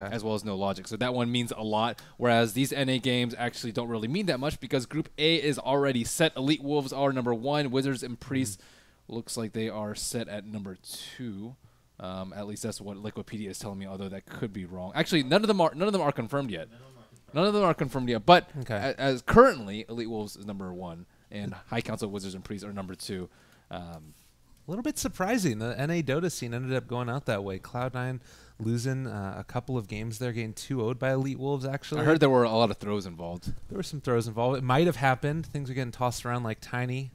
as well as no logic. So that one means a lot, whereas these NA games actually don't really mean that much because Group A is already set. Elite Wolves are number 1. Wizards and Priests looks like they are set at number 2. At least that's what Liquipedia is telling me, although that could be wrong. Actually, none of them are confirmed yet. None of them are confirmed yet, but as currently, Elite Wolves is number 1, and High Council Wizards and Priests are number 2. A little bit surprising. The NA Dota scene ended up going out that way. Cloud9 losing a couple of games there, getting 2-0'd by Elite Wolves, actually. I heard there were a lot of throws involved. There were some throws involved. It might have happened. Things are getting tossed around like tiny.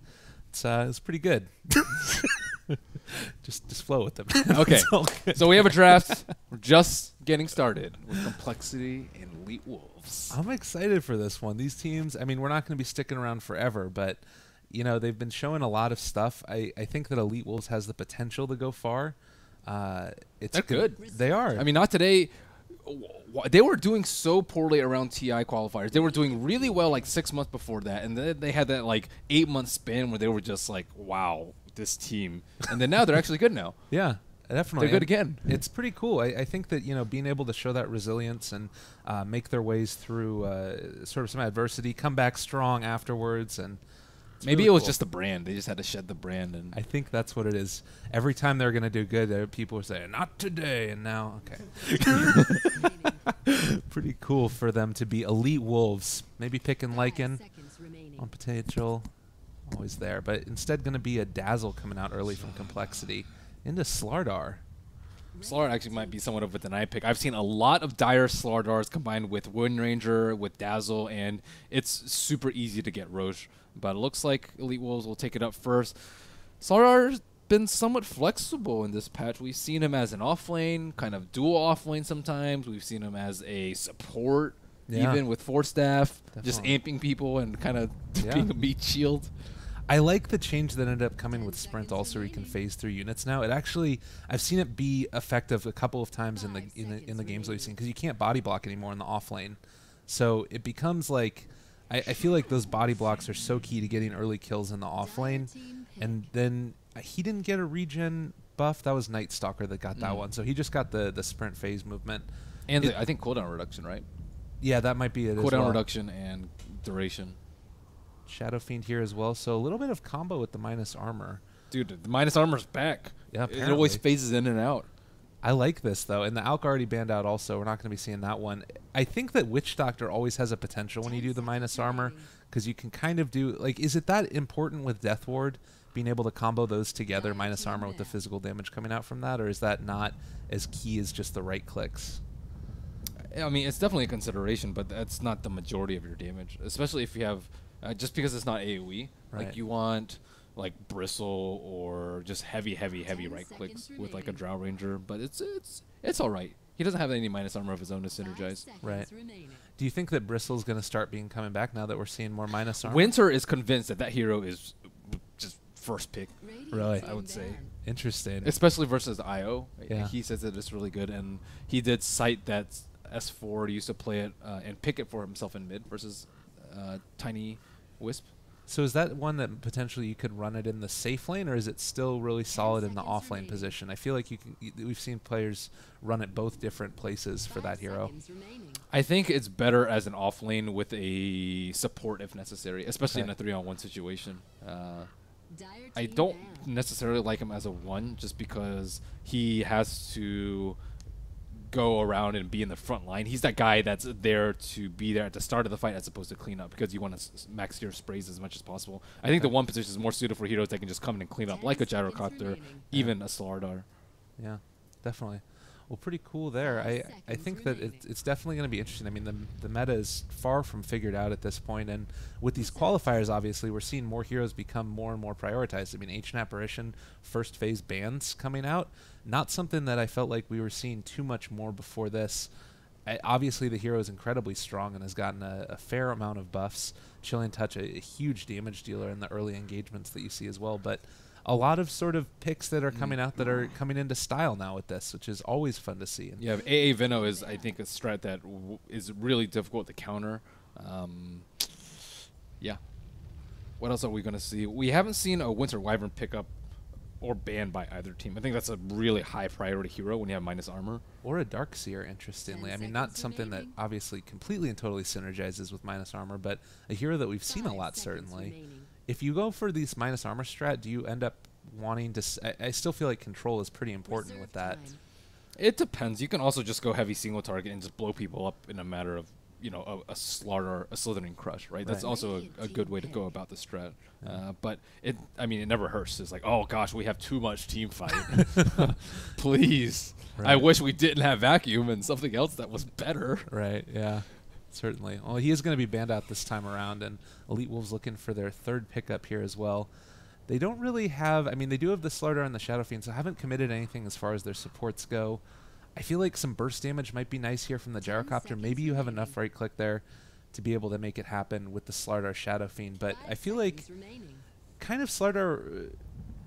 It's pretty good. just flow with them. Okay, so we have a draft. We're just getting started with Complexity and Elite Wolves. I'm excited for this one. These teams, I mean, we're not going to be sticking around forever, but you know, they've been showing a lot of stuff. I think that Elite Wolves has the potential to go far. They're good. They are. I mean, not today. They were doing so poorly around TI qualifiers. They were doing really well like 6 months before that, and then they had that like 8-month span where they were just like, wow, this team. And then now they're actually good now. Yeah. Definitely. They're good again. It's pretty cool. I think that, you know, being able to show that resilience and make their ways through sort of some adversity, come back strong afterwards, and maybe really it was cool. just the brand. They just had to shed the brand. And I think that's what it is. Every time they're going to do good, people are saying, not today, and now, okay. Pretty cool for them to be Elite Wolves. Maybe picking Lycan on potential. Always there. But instead going to be a Dazzle coming out early from Complexity into Slardar. Slardar actually might be somewhat of a deny pick. I've seen a lot of dire Slardars combined with Wind Ranger, with Dazzle, and it's super easy to get Roche. But it looks like Elite Wolves will take it up first. Slardar's been somewhat flexible in this patch. We've seen him as an offlane, kind of dual offlane sometimes. We've seen him as a support, even with 4-staff, just amping people and kind of being a meat shield. I like the change that ended up coming with Sprint also, where you can phase through units now. It actually, I've seen it be effective a couple of times in the games that we've seen, because you can't body block anymore in the off lane. So it becomes like, I feel like those body blocks are so key to getting early kills in the off lane. And then he didn't get a regen buff. That was Night Stalker that got that one. So he just got the sprint phase movement. And I think cooldown reduction, right? Yeah, that might be it. Cooldown reduction and duration. Shadow Fiend here as well, so a little bit of combo with the minus armor. Dude, the minus armor's back. Yeah, it always phases in and out. I like this, though, and the Alk already banned out also. We're not going to be seeing that one. I think that Witch Doctor always has a potential when you do the minus armor, because you can kind of do, like, is it that important with Death Ward, being able to combo those together, minus armor with the physical damage coming out from that, or is that not as key as just the right clicks? I mean, it's definitely a consideration, but that's not the majority of your damage, especially if you have... just because it's not AoE, like you want like Bristle or just heavy right clicks with like a Drow Ranger, but it's all right. He doesn't have any minus armor of his own to synergize. Right. Do you think that Bristle's going to start coming back now that we're seeing more minus armor? Winter is convinced that hero is just first pick. Really? I would say. Interesting. Especially versus IO. Yeah. He says that it's really good, and he did cite that S4 used to play it and pick it for himself in mid versus Tiny Wisp. So is that one that potentially you could run it in the safe lane, or is it still really solid in the off lane position? I feel like we've seen players run it both different places for that hero. I think it's better as an off lane with a support if necessary, especially in a 3-on-1 situation. I don't necessarily like him as a 1 just because he has to go around and be in the front line. He's that guy that's there to be there at the start of the fight as opposed to clean up, because you want to max your sprays as much as possible. I think the 1 position is more suited for heroes that can just come in and clean up, like a Gyrocopter, even a Slardar. Yeah, definitely. Well, pretty cool there. I think that it's definitely going to be interesting. I mean, the meta is far from figured out at this point, and with these qualifiers, obviously, we're seeing more heroes become more and more prioritized. I mean, Ancient Apparition, first phase bans coming out, not something that I felt like we were seeing too much more before this. Obviously, the hero is incredibly strong and has gotten a fair amount of buffs. Chilling Touch, a huge damage dealer in the early engagements that you see as well, but a lot of sort of picks that are coming out that are coming into style now with this, which is always fun to see. Yeah, AA Veno is, I think, a strat that is really difficult to counter. Yeah. What else are we going to see? We haven't seen a Winter Wyvern pick up or banned by either team. I think that's a really high priority hero when you have minus armor. Or a Darkseer, interestingly. I mean, not something that obviously completely and totally synergizes with minus armor, but a hero that we've seen a lot, certainly. If you go for these minus armor strat, do you end up wanting to... I still feel like control is pretty important with that. It depends. You can also just go heavy single target and just blow people up in a matter of, you know, a slaughter, a slithering crush, right? That's also a good way to go about the strat. But it never hurts. It's like, oh gosh, we have too much team fight. Please. Right. I wish we didn't have vacuum and something else that was better. Right, yeah. Certainly. Well, he is going to be banned out this time around, and Elite Wolves looking for their third pickup here as well. They don't really have... I mean, they do have the Slardar and the Shadow Fiend, so haven't committed anything as far as their supports go. I feel like some burst damage might be nice here from the Gyrocopter. Maybe you have enough right-click there to be able to make it happen with the Slardar Shadow Fiend, but I feel like kind of Slardar...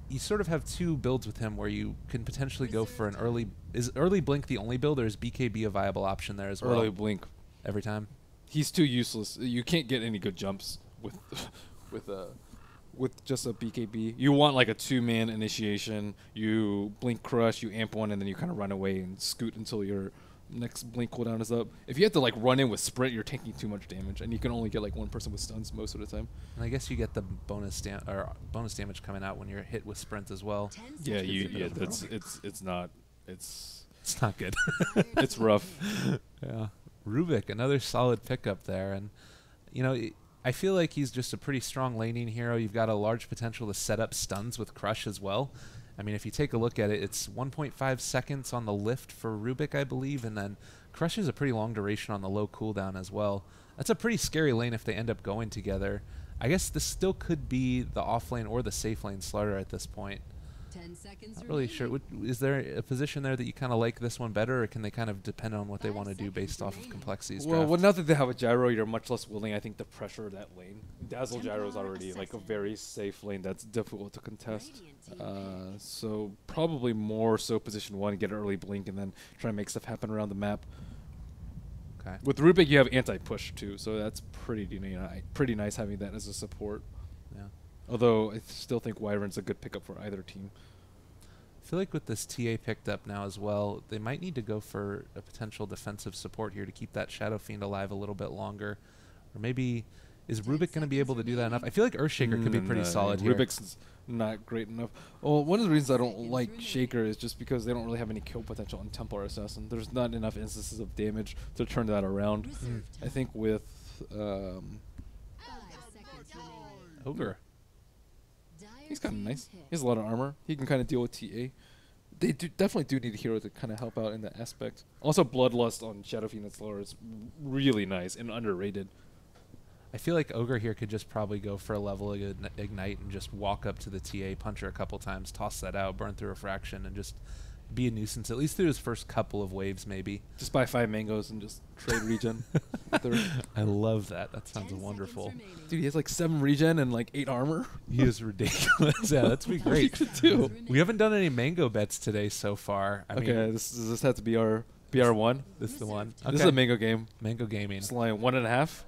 you sort of have two builds with him where you can potentially go for an early... Is early Blink the only build, or is BKB a viable option there as well? Early Blink. Every time? He's too useless. You can't get any good jumps with with just a BKB. You want like a 2-man initiation. You Blink Crush, you amp one, and then you kind of run away and scoot until your next Blink cooldown is up. If you have to like run in with Sprint, you're taking too much damage, and you can only get like one person with stuns most of the time. And I guess you get the bonus damage coming out when you're hit with Sprint as well. Yeah, it's not good. It's rough. Yeah. Rubik, another solid pickup there, and you know, I feel like he's just a pretty strong laning hero. You've got a large potential to set up stuns with Crush as well. I mean, if you take a look at it, it's 1.5 seconds on the lift for Rubik, I believe, and then Crush is a pretty long duration on the low cooldown as well. That's a pretty scary lane if they end up going together. I guess this still could be the off lane or the safe lane Slardar at this point. 10 seconds Not really sure. Is there a position there that you kind of like this one better, or can they kind of depend on what they want to do based off of complexities? Well, now that they have a gyro, you're much less willing, I think, to pressure that lane. Dazzle gyro is already like a very safe lane that's difficult to contest. So probably more so position 1, get an early blink, and then try to make stuff happen around the map. Okay. With Rubik, you have anti-push too, so that's pretty nice having that as a support. Yeah. Although I still think Wyvern's a good pickup for either team. I feel like with this TA picked up now as well, they might need to go for a potential defensive support here to keep that Shadow Fiend alive a little bit longer. Or maybe, is Rubik going to be able to do that enough? I feel like Earthshaker could be pretty solid here. Rubik's not great enough. Well, one of the reasons I don't like Shaker is just because they don't really have any kill potential in Templar Assassin. There's not enough instances of damage to turn that around. I think with Ogre. He's kind of nice. He has a lot of armor. He can kind of deal with TA. They definitely do need a hero to kind of help out in that aspect. Also, Bloodlust on Shadow Fiend and Slardar is really nice and underrated. I feel like Ogre here could just probably go for a level of Ignite and just walk up to the TA, punch her a couple times, toss that out, burn through Refraction, and just be a nuisance, at least through his first couple of waves, maybe. Just buy 5 mangoes and just trade regen. I love that. That sounds wonderful. Dude, he has like 7 regen and like 8 armor. He is ridiculous. Yeah, that's be great. Too. We haven't done any mango bets today so far. I mean, does this have to be our one? This is the one. Okay. This is a mango game. Mango gaming. It's like 1.5.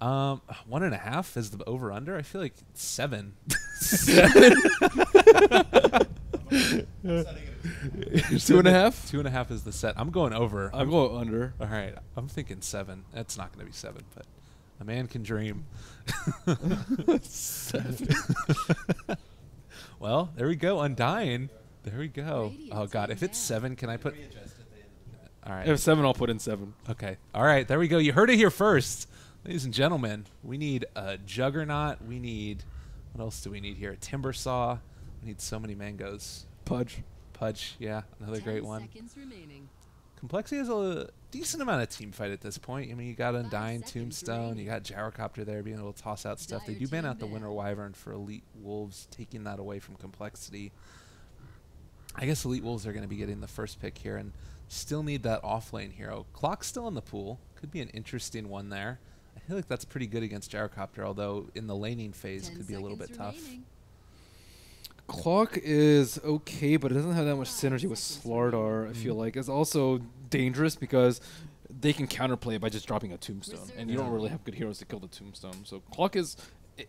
1.5 is the over under. I feel like 7. 7. 2.5. 2.5 is the set. I'm going over. I'm going under. All right. I'm thinking 7. That's not going to be 7, but a man can dream. 7. Well, there we go. Undying. There we go. Oh God, if it's 7, can I put? All right. If 7, I'll put in 7. Okay. All right. There we go. You heard it here first, ladies and gentlemen. We need a Juggernaut. We need. What else do we need here? A Timber Saw. We need so many mangoes. Pudge. Yeah, another great one. Remaining. Complexity has a decent amount of team fight at this point. I mean, you got Undying, Tombstone, you got Gyrocopter there being able to toss out stuff. They do ban out the Winter Wyvern for Elite Wolves, taking that away from Complexity. I guess Elite Wolves are going to be getting the first pick here and still need that off-lane hero. Clock's still in the pool. Could be an interesting one there. I feel like that's pretty good against Gyrocopter, although in the laning phase could be a little bit tough. Clock is okay, but it doesn't have that much synergy with Slardar, I feel like. It's also dangerous because they can counterplay it by just dropping a Tombstone, and you don't really have good heroes to kill the Tombstone. So Clock is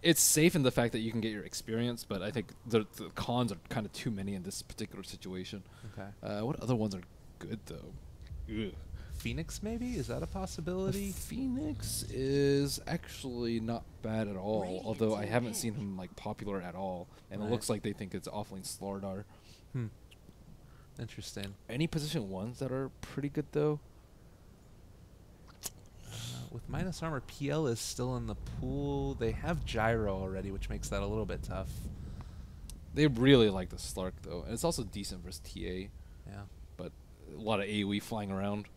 It's safe in the fact that you can get your experience, but I think the cons are kind of too many in this particular situation. Okay. What other ones are good though? Ugh. Phoenix, maybe? Is that a possibility? Phoenix is actually not bad at all, although I haven't seen him like popular at all, and it looks like they think it's Offlane Slardar. Interesting. Any position ones that are pretty good though? With minus armor, PL is still in the pool. They have gyro already, which makes that a little bit tough. They really like the Slark though, and it's also decent versus TA. Yeah. But a lot of AoE flying around.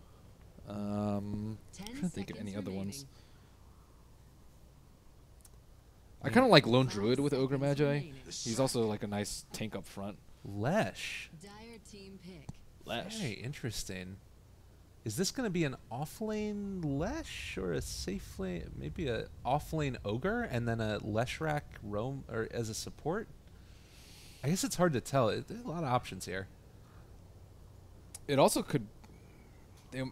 I'm trying to think of any other ones. I kind of like Lone Druid with Ogre Magi. He's also like a nice tank up front. Lesh. Dire team pick. Lesh. Very interesting. Is this going to be an off-lane Lesh or a safe lane? Maybe a off-lane Ogre and then a Leshrac roam or as a support? I guess it's hard to tell. There's a lot of options here. It also could.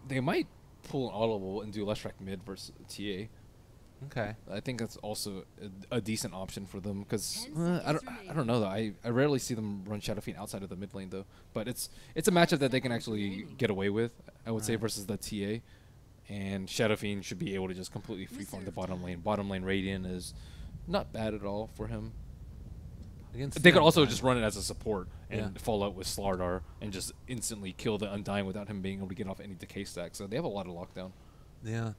They might pull an audible and do Leshrac mid versus TA. Okay. I think that's also a decent option for them because I don't know though. I rarely see them run Shadow Fiend outside of the mid lane though. But it's a matchup that they can actually get away with. I would say versus the TA, and Shadow Fiend should be able to just completely freeform the bottom lane. Bottom lane Radiant is not bad at all for him. They could also just run it as a support and fall out with Slardar and just instantly kill the Undying without him being able to get off any decay stack. So they have a lot of lockdown. Yeah,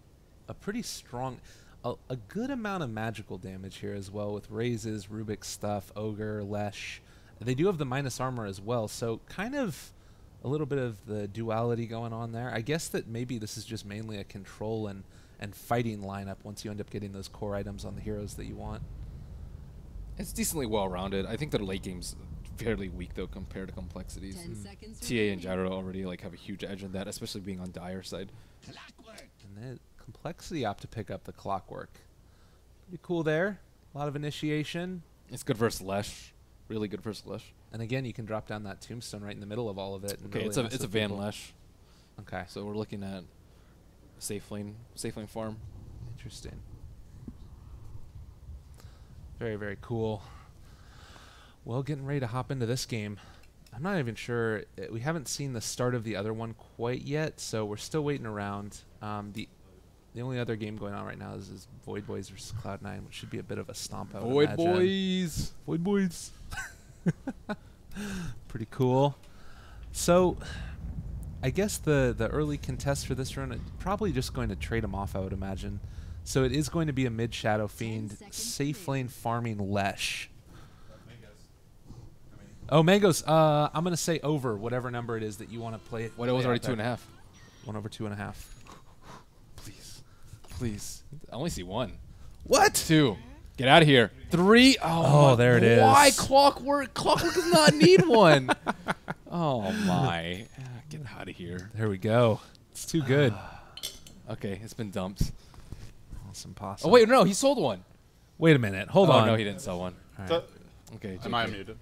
a pretty strong, a good amount of magical damage here as well with raises, Rubik's stuff, Ogre, Lesh. They do have the minus armor as well, so kind of a little bit of the duality going on there. I guess that maybe this is just mainly a control and fighting lineup once you end up getting those core items on the heroes that you want. It's decently well-rounded. I think their late game's fairly weak though compared to complexities. TA and Gyro already like have a huge edge in that, especially being on Dire side. And then complexity opt to pick up the clockwork. Pretty cool there. A lot of initiation. It's good versus Lesh. Really good versus Lesh. And again, you can drop down that tombstone right in the middle of all of it. Okay, really it's a Van Lesh. Okay. So we're looking at safe lane farm. Interesting. Very, very cool. Well, getting ready to hop into this game. I'm not even sure. We haven't seen the start of the other one quite yet, so we're still waiting around. The only other game going on right now is Void Boys versus Cloud9, which should be a bit of a stomp out. Void Boys! Void Boys! Pretty cool. So, I guess the early contest for this run, probably just going to trade them off, I would imagine. So it is going to be a mid Shadow Fiend, safe lane farming Lesh. Oh, Mangoes. I'm going to say over whatever number it is that you want to play it. What, it was already 2.5. 1 over 2.5. Please. Please. I only see 1. What? 2. Get out of here. 3. Oh, there it is. Why Clockwork? Clockwork does not need 1. Oh, my. Get out of here. There we go. It's too good. Okay, it's been dumped. It's impossible. Oh, wait, no, he sold 1. Wait a minute. Hold on. No, he didn't sell 1. All right. Okay, Am I muted?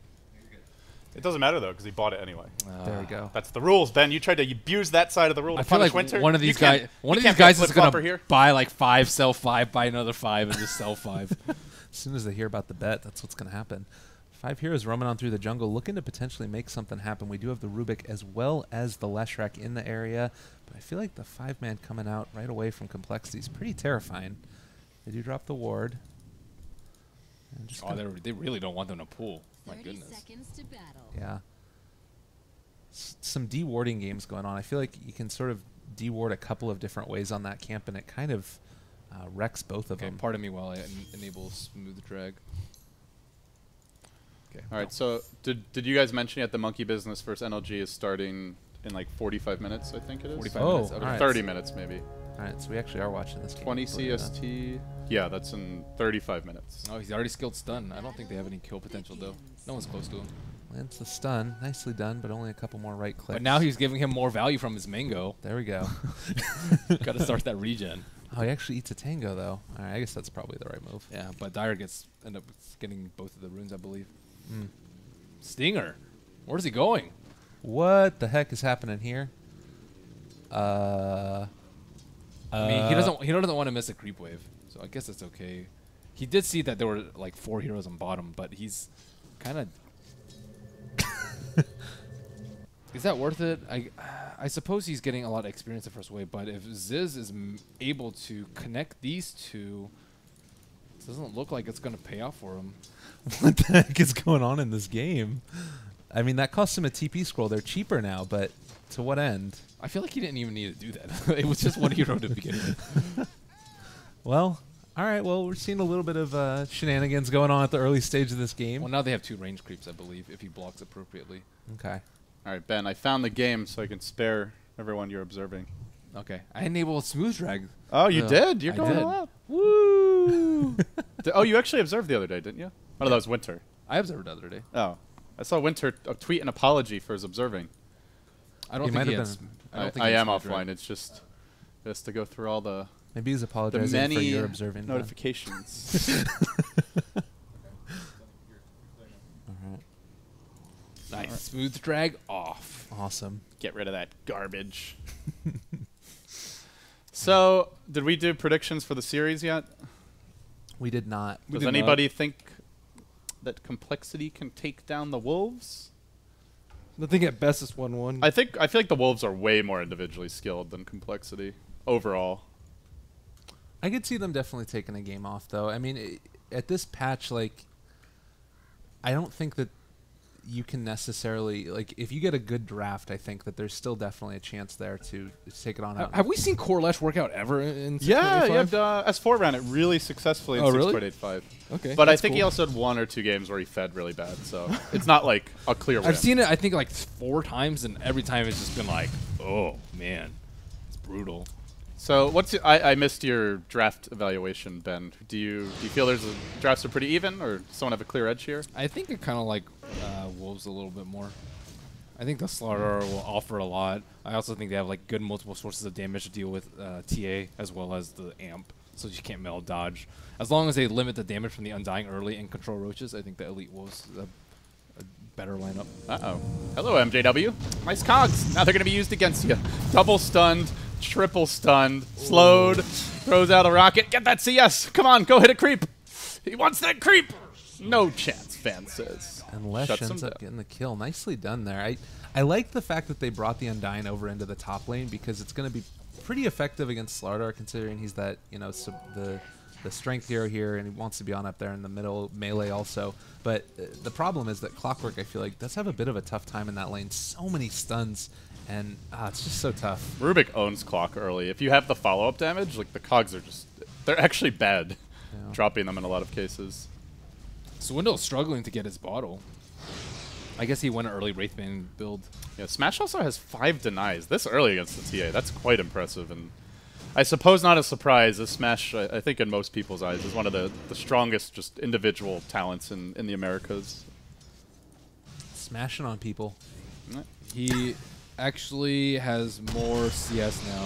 It doesn't matter though, because he bought it anyway. There we go. That's the rules, Ben. You tried to abuse that side of the rule to I feel punish like Winter. one of these guys is gonna buy like 5, sell 5, buy another 5, and just sell 5. As soon as they hear about the bet, that's what's going to happen. 5 heroes roaming on through the jungle, looking to potentially make something happen. We do have the Rubik as well as the Leshrac in the area, but I feel like the 5-man coming out right away from complexity is pretty terrifying. They do drop the ward. And just They really don't want them to pull. My goodness. To battle. Yeah. Some de-warding games going on. I feel like you can sort of de-ward a couple of different ways on that camp, and it kind of wrecks both of them. Pardon me while I enable smooth drag. Okay. All right. So did you guys mention yet the Monkey Business versus NLG is starting in like 45 minutes? I think it is. 45 Oh, minutes. Okay. all right. 30 minutes maybe. All right, so we actually are watching this game. 20 CST. Yeah, that's in 35 minutes. Oh, he's already skilled stun. I don't think they have any kill potential though. No one's close to him. Lands the stun. Nicely done, but only a couple more right clicks. But now he's giving him more value from his mango. There we go. Got to start that regen. Oh, he actually eats a tango, though. All right, I guess that's probably the right move. Yeah, but Dire end up getting both of the runes, I believe. Mm. Stinger. Where's he going? What the heck is happening here? I mean, he doesn't want to miss a creep wave, so I guess it's okay. He did see that there were like 4 heroes on bottom, but he's kind of. Is that worth it? I suppose he's getting a lot of experience the first wave, but if Ziz is able to connect these two, it doesn't look like it's going to pay off for him. What the heck is going on in this game? I mean, that cost him a TP scroll. They're cheaper now, but to what end? I feel like he didn't even need to do that. It was just one hero to begin with. Well, all right. Well, we're seeing a little bit of shenanigans going on at the early stage of this game. Well, now they have 2 range creeps, I believe, if he blocks appropriately. Okay. All right, Ben, I found the game so I can spare everyone you're observing. Okay. I enabled smooth drag. Oh, you did? You're I going did. all out. Woo! Oh, you actually observed the other day, didn't you? Oh, no, that was Winter. I observed the other day. Oh. I saw Winter tweet an apology for his observing. I don't He think might he have had been. I am offline. It's just to go through all the Maybe he's apologizing many for your observing. notifications. Nice. Smooth drag off. Awesome. Get rid of that garbage. So, did we do predictions for the series yet? We did not. Does anybody think that Complexity can take down the Wolves? I think at best it's 1-1. I feel like the Wolves are way more individually skilled than Complexity overall. I could see them definitely taking a game off, though. I mean, at this patch, like, I don't think that you can necessarily, like, if you get a good draft, I think that there's still definitely a chance there to take it on out. Have we seen Corlash work out ever in 6.85? Yeah, S4 ran it really successfully in 6.85. Okay. But I that's think he cool. also had 1 or 2 games where he fed really bad, so it's not like a clear win. I've seen it, I think, like 4 times, and every time it's just been like, oh, man. It's brutal. So I missed your draft evaluation, Ben. Do you feel there's drafts are pretty even, or does someone have a clear edge here? I think it kind of like Wolves a little bit more. I think the Slaughter will offer a lot. I also think they have like good multiple sources of damage to deal with TA as well as the Amp, so you can't metal dodge. As long as they limit the damage from the Undying early and control roaches, I think the Elite Wolves a better lineup. Uh-oh. Hello, MJW. Nice cogs. Now they're going to be used against you. Double stunned, triple stunned, slowed, throws out a rocket. Get that CS. Come on, go hit a creep. He wants that creep. No chance, Fan says. And Lesh Shuts ends him up down. getting the kill. Nicely done there. I like the fact that they brought the Undying over into the top lane because it's going to be pretty effective against Slardar, considering he's that, you know, the strength hero here, and he wants to be on up there in the middle melee also. But the problem is that Clockwork, I feel like, does have a bit of a tough time in that lane. So many stuns, and it's just so tough. Rubik owns Clock early. If you have the follow-up damage, like the cogs are just, they're actually bad. Yeah. Dropping them in a lot of cases. Swindle's struggling to get his bottle. I guess he went an early Wraithbane build. Yeah, Smash also has 5 denies this early against the TA. That's quite impressive, and I suppose not a surprise. This Smash, I think in most people's eyes, is one of the strongest just individual talents in the Americas. Smashing on people. He actually has more CS now.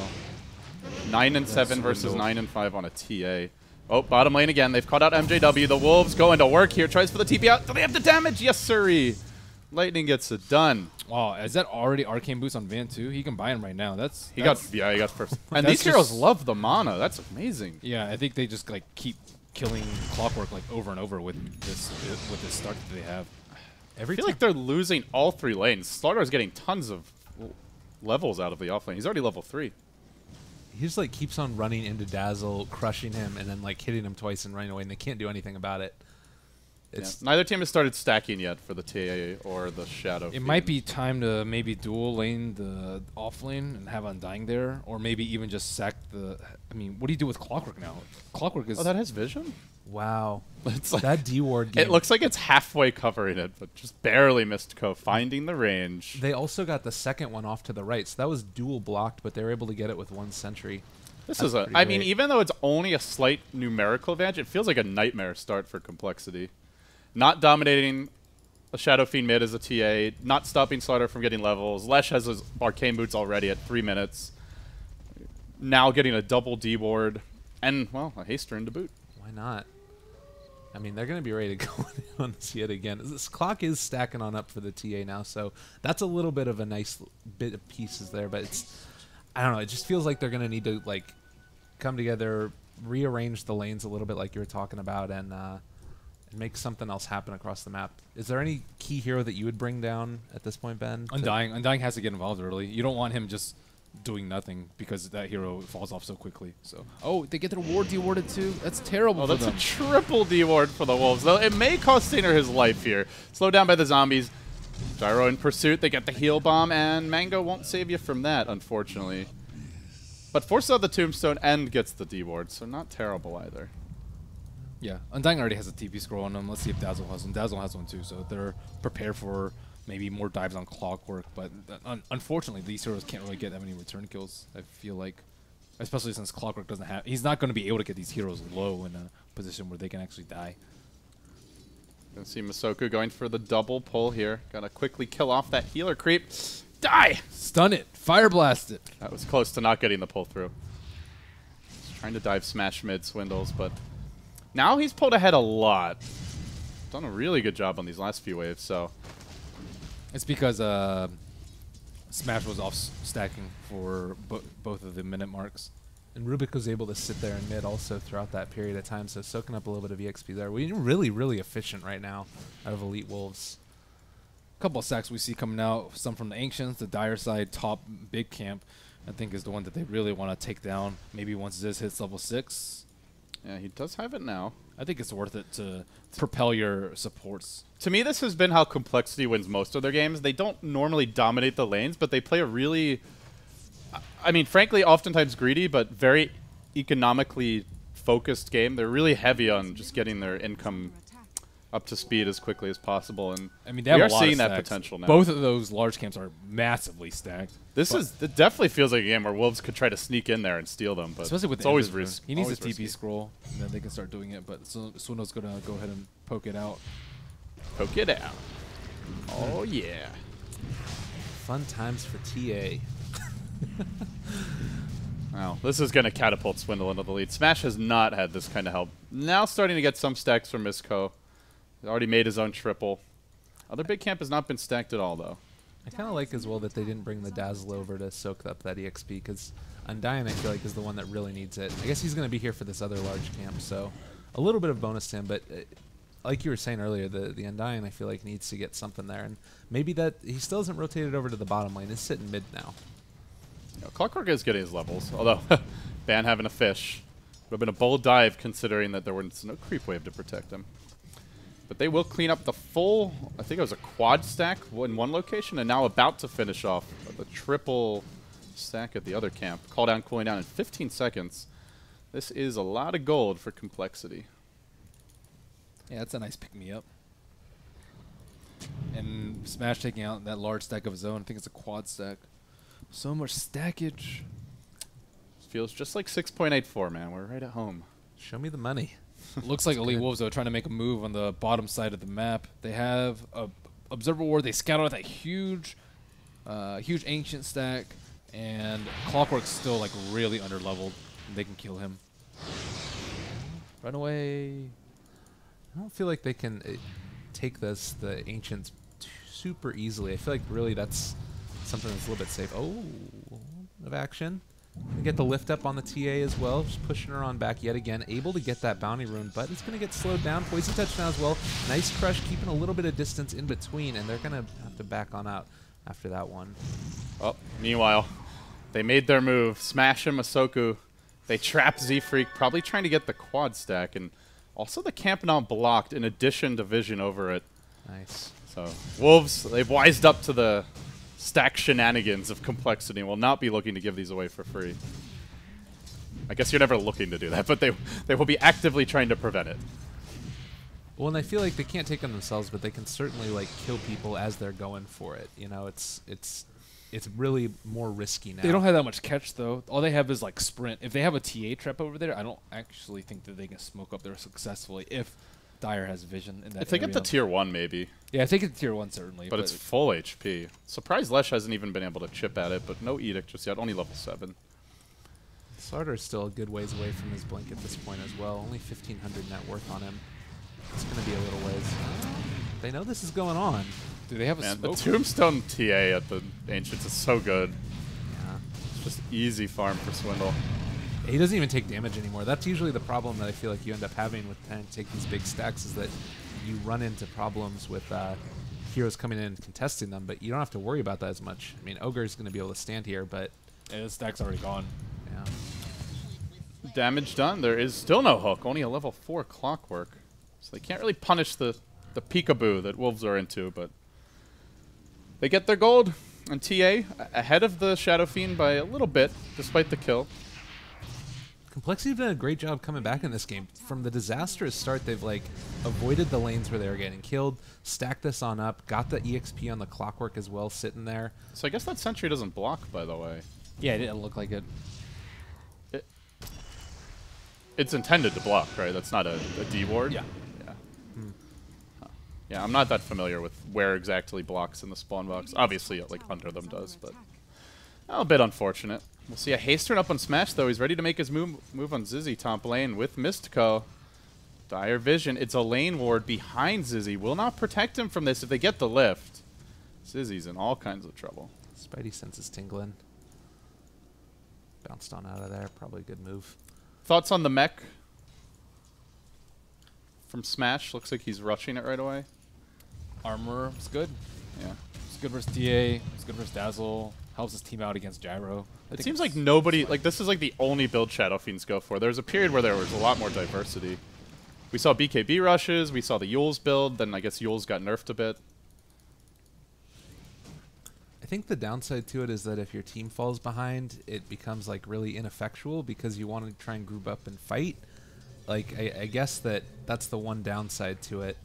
9 and 7 Swindle. versus 9 and 5 on a TA. Oh, bottom lane again. They've caught out MJW. The Wolves going to work here. Tries for the TP out. Do they have the damage? Yes, sirree. Lightning gets it done. Wow, is that already Arcane Boost on Van too? He can buy him right now. He got first. And That's these heroes just- love the mana. That's amazing. Yeah, I think they just like keep killing Clockwork like over and over with this start that they have. I feel like they're losing all 3 lanes. Slaughter's getting tons of levels out of the offlane. He's already level 3. He just like keeps on running into Dazzle, crushing him, and then like hitting him twice and running away, and they can't do anything about it. It's Neither team has started stacking yet for the TA or the Shadow. It might be time to maybe dual lane the off lane and have Undying there, or maybe even just sack the. I mean, what do you do with Clockwork now? Clockwork is. Oh, that has vision? wow. It's like, That D-Ward game. it looks like it's halfway covering it, but just barely missed Co. Finding the range. They also got the second one off to the right, so that was dual blocked, but they were able to get it with 1 sentry. This That's is a. pretty I mean, great. even though it's only a slight numerical advantage, it feels like a nightmare start for Complexity. Not dominating a Shadow Fiend mid as a TA, not stopping Slaughter from getting levels. Lesh has his Arcane Boots already at 3 minutes. Now getting a double D ward, and, well, a haste turn to boot. Why not? I mean, they're going to be ready to go on this yet again. This clock is stacking on up for the TA now, so that's a little bit of a nice bit of pieces there, but it's, I don't know, it just feels like they're going to need to, like, come together, rearrange the lanes a little bit like you were talking about and make something else happen across the map. Is there any key hero that you would bring down at this point, Ben? Undying. Undying has to get involved early. You don't want him just doing nothing because that hero falls off so quickly. So, oh, they get their ward dewarded too. That's terrible. Oh, for that's them. a triple deward for the Wolves, though. It may cost Stainer his life here. Slowed down by the zombies. Gyro in pursuit. They get the heal bomb, and Mango won't save you from that, unfortunately. But forces out the tombstone and gets the deward, so not terrible either. Yeah, Undying already has a TP scroll on them. Let's see if Dazzle has one. Dazzle has one too, so they're prepared for maybe more dives on Clockwork. But unfortunately, these heroes can't really get that many return kills, I feel like. Especially since Clockwork doesn't have... He's not going to be able to get these heroes low in a position where they can actually die. Gonna see Masoku going for the double pull here. Gotta quickly kill off that healer creep. Die! Stun it! Fire blast it! That was close to not getting the pull through. Just trying to dive smash mid Swindles, but now he's pulled ahead a lot. Done a really good job on these last few waves, so... It's because Smash was off stacking for both of the minute marks. And Rubik was able to sit there in mid also throughout that period of time, so soaking up a little bit of EXP there. We're really, really efficient right now out of Elite Wolves. A couple of sacks we see coming out, some from the Ancients, the Dire side top big camp, I think is the one that they really want to take down. Maybe once Ziz hits level 6. Yeah, he does have it now. I think it's worth it to propel your supports. To me, this has been how Complexity wins most of their games. They don't normally dominate the lanes, but they play a really... I mean, frankly, oftentimes greedy, but very economically focused game. They're really heavy on just getting their income up to speed as quickly as possible, and I mean, they we have are a lot seeing of that stacks. potential now. Both of those large camps are massively stacked. It definitely feels like a game where Wolves could try to sneak in there and steal them, but especially with it's the always Emperor. risky. He needs a Always TP risky. scroll, and then they can start doing it. But Swindle's gonna go ahead and poke it out. Poke it out. Oh yeah. Fun times for TA. Wow, this is going to catapult Swindle into the lead. Smash has not had this kind of help. Now starting to get some stacks from Misco. He's already made his own triple. Other big camp has not been stacked at all, though. I kind of like as well that they didn't bring the Dazzle over to soak up that EXP, because Undying, I feel like, is the one that really needs it. I guess he's going to be here for this other large camp, so a little bit of bonus to him, but like you were saying earlier, the Undying, I feel like, needs to get something there, and maybe that he still hasn't rotated over to the bottom lane. He's sitting mid now. You know, Clockwork is getting his levels, although Ban having a fish. Would have been a bold dive considering that there was no creep wave to protect him. But they will clean up the full, I think it was a quad stack in one location, and now about to finish off the triple stack at the other camp. Call down, cooling down in 15 seconds. This is a lot of gold for Complexity. Yeah, that's a nice pick-me-up. And Smash taking out that large stack of his own. I think it's a quad stack. So much stackage. Feels just like 6.84, man. We're right at home. Show me the money. Looks like Elite Wolves, though, trying to make a move on the bottom side of the map. They have a Observer Ward. They scout out that huge Ancient stack. And Clockwork's still, like, really under-leveled. They can kill him. Run away. I don't feel like they can take the Ancients super easily. I feel like really that's something that's a little bit safe. Oh, of action. We get the lift up on the TA as well, just pushing her on back yet again. Able to get that bounty rune, but it's going to get slowed down. Poison touch now as well. Nice crush, keeping a little bit of distance in between, and they're going to have to back on out after that one. Oh, meanwhile, they made their move. Smash and Masoku. They trap Z-Freak, probably trying to get the quad stack, and also the camp not blocked in addition to vision over it. Nice. So Wolves, they've wised up to the stack shenanigans of Complexity and will not be looking to give these away for free. I guess you're never looking to do that, but they will be actively trying to prevent it. Well, and I feel like they can't take them themselves, but they can certainly like kill people as they're going for it. You know, it's really more risky now. They don't have that much catch, though. All they have is, like, sprint. If they have a TA trap over there, I don't actually think that they can smoke up there successfully if Dire has vision in that If they get area. the tier 1, maybe. Yeah, I think it's tier 1, certainly. But it's full HP. Surprised Lesh hasn't even been able to chip at it, but no Edict just yet. Only level 7. Sarter is still a good ways away from his blink at this point as well. Only 1,500 net worth on him. It's going to be a little ways. They know this is going on. Do they have a Man, the smoke? Tombstone TA at the Ancients is so good. Yeah. It's just easy farm for Swindle. He doesn't even take damage anymore. That's usually the problem that I feel like you end up having with trying to take these big stacks, is that you run into problems with heroes coming in and contesting them, but you don't have to worry about that as much. I mean, Ogre's going to be able to stand here, but... Yeah, his stack's already gone. Yeah. Damage done. There is still no hook. Only a level 4 clockwork. So they can't really punish the peekaboo that Wolves are into, but... They get their gold, and TA ahead of the Shadow Fiend by a little bit, despite the kill. Complexity have done a great job coming back in this game. From the disastrous start, they've like avoided the lanes where they were getting killed, stacked this on up, got the EXP on the clockwork as well, sitting there. So I guess that sentry doesn't block, by the way. Yeah, it didn't look like it. It's intended to block, right? That's not a D ward? Yeah. Yeah. Huh. Yeah, I'm not that familiar with where exactly blocks in the spawn box. Obviously, like, under them does, but a bit unfortunate. We'll see a haste turn up on Smash, though. He's ready to make his move on Zizzy top lane with Mystico. Dire Vision. It's a lane ward behind Zizzy. Will not protect him from this if they get the lift. Zizzy's in all kinds of trouble. Spidey senses tingling. Bounced on out of there. Probably a good move. Thoughts on the mech from Smash? Looks like he's rushing it right away. Armor is good. Yeah. It's good versus TA. It's good versus Dazzle. Helps his team out against Gyro. It seems like nobody, like, this is like the only build Shadow Fiends go for. There was a period where there was a lot more diversity. We saw BKB rushes, we saw the Yules build, then I guess Yules got nerfed a bit. I think the downside to it is that if your team falls behind, it becomes like really ineffectual because you want to try and group up and fight. Like, I guess that's the one downside to it.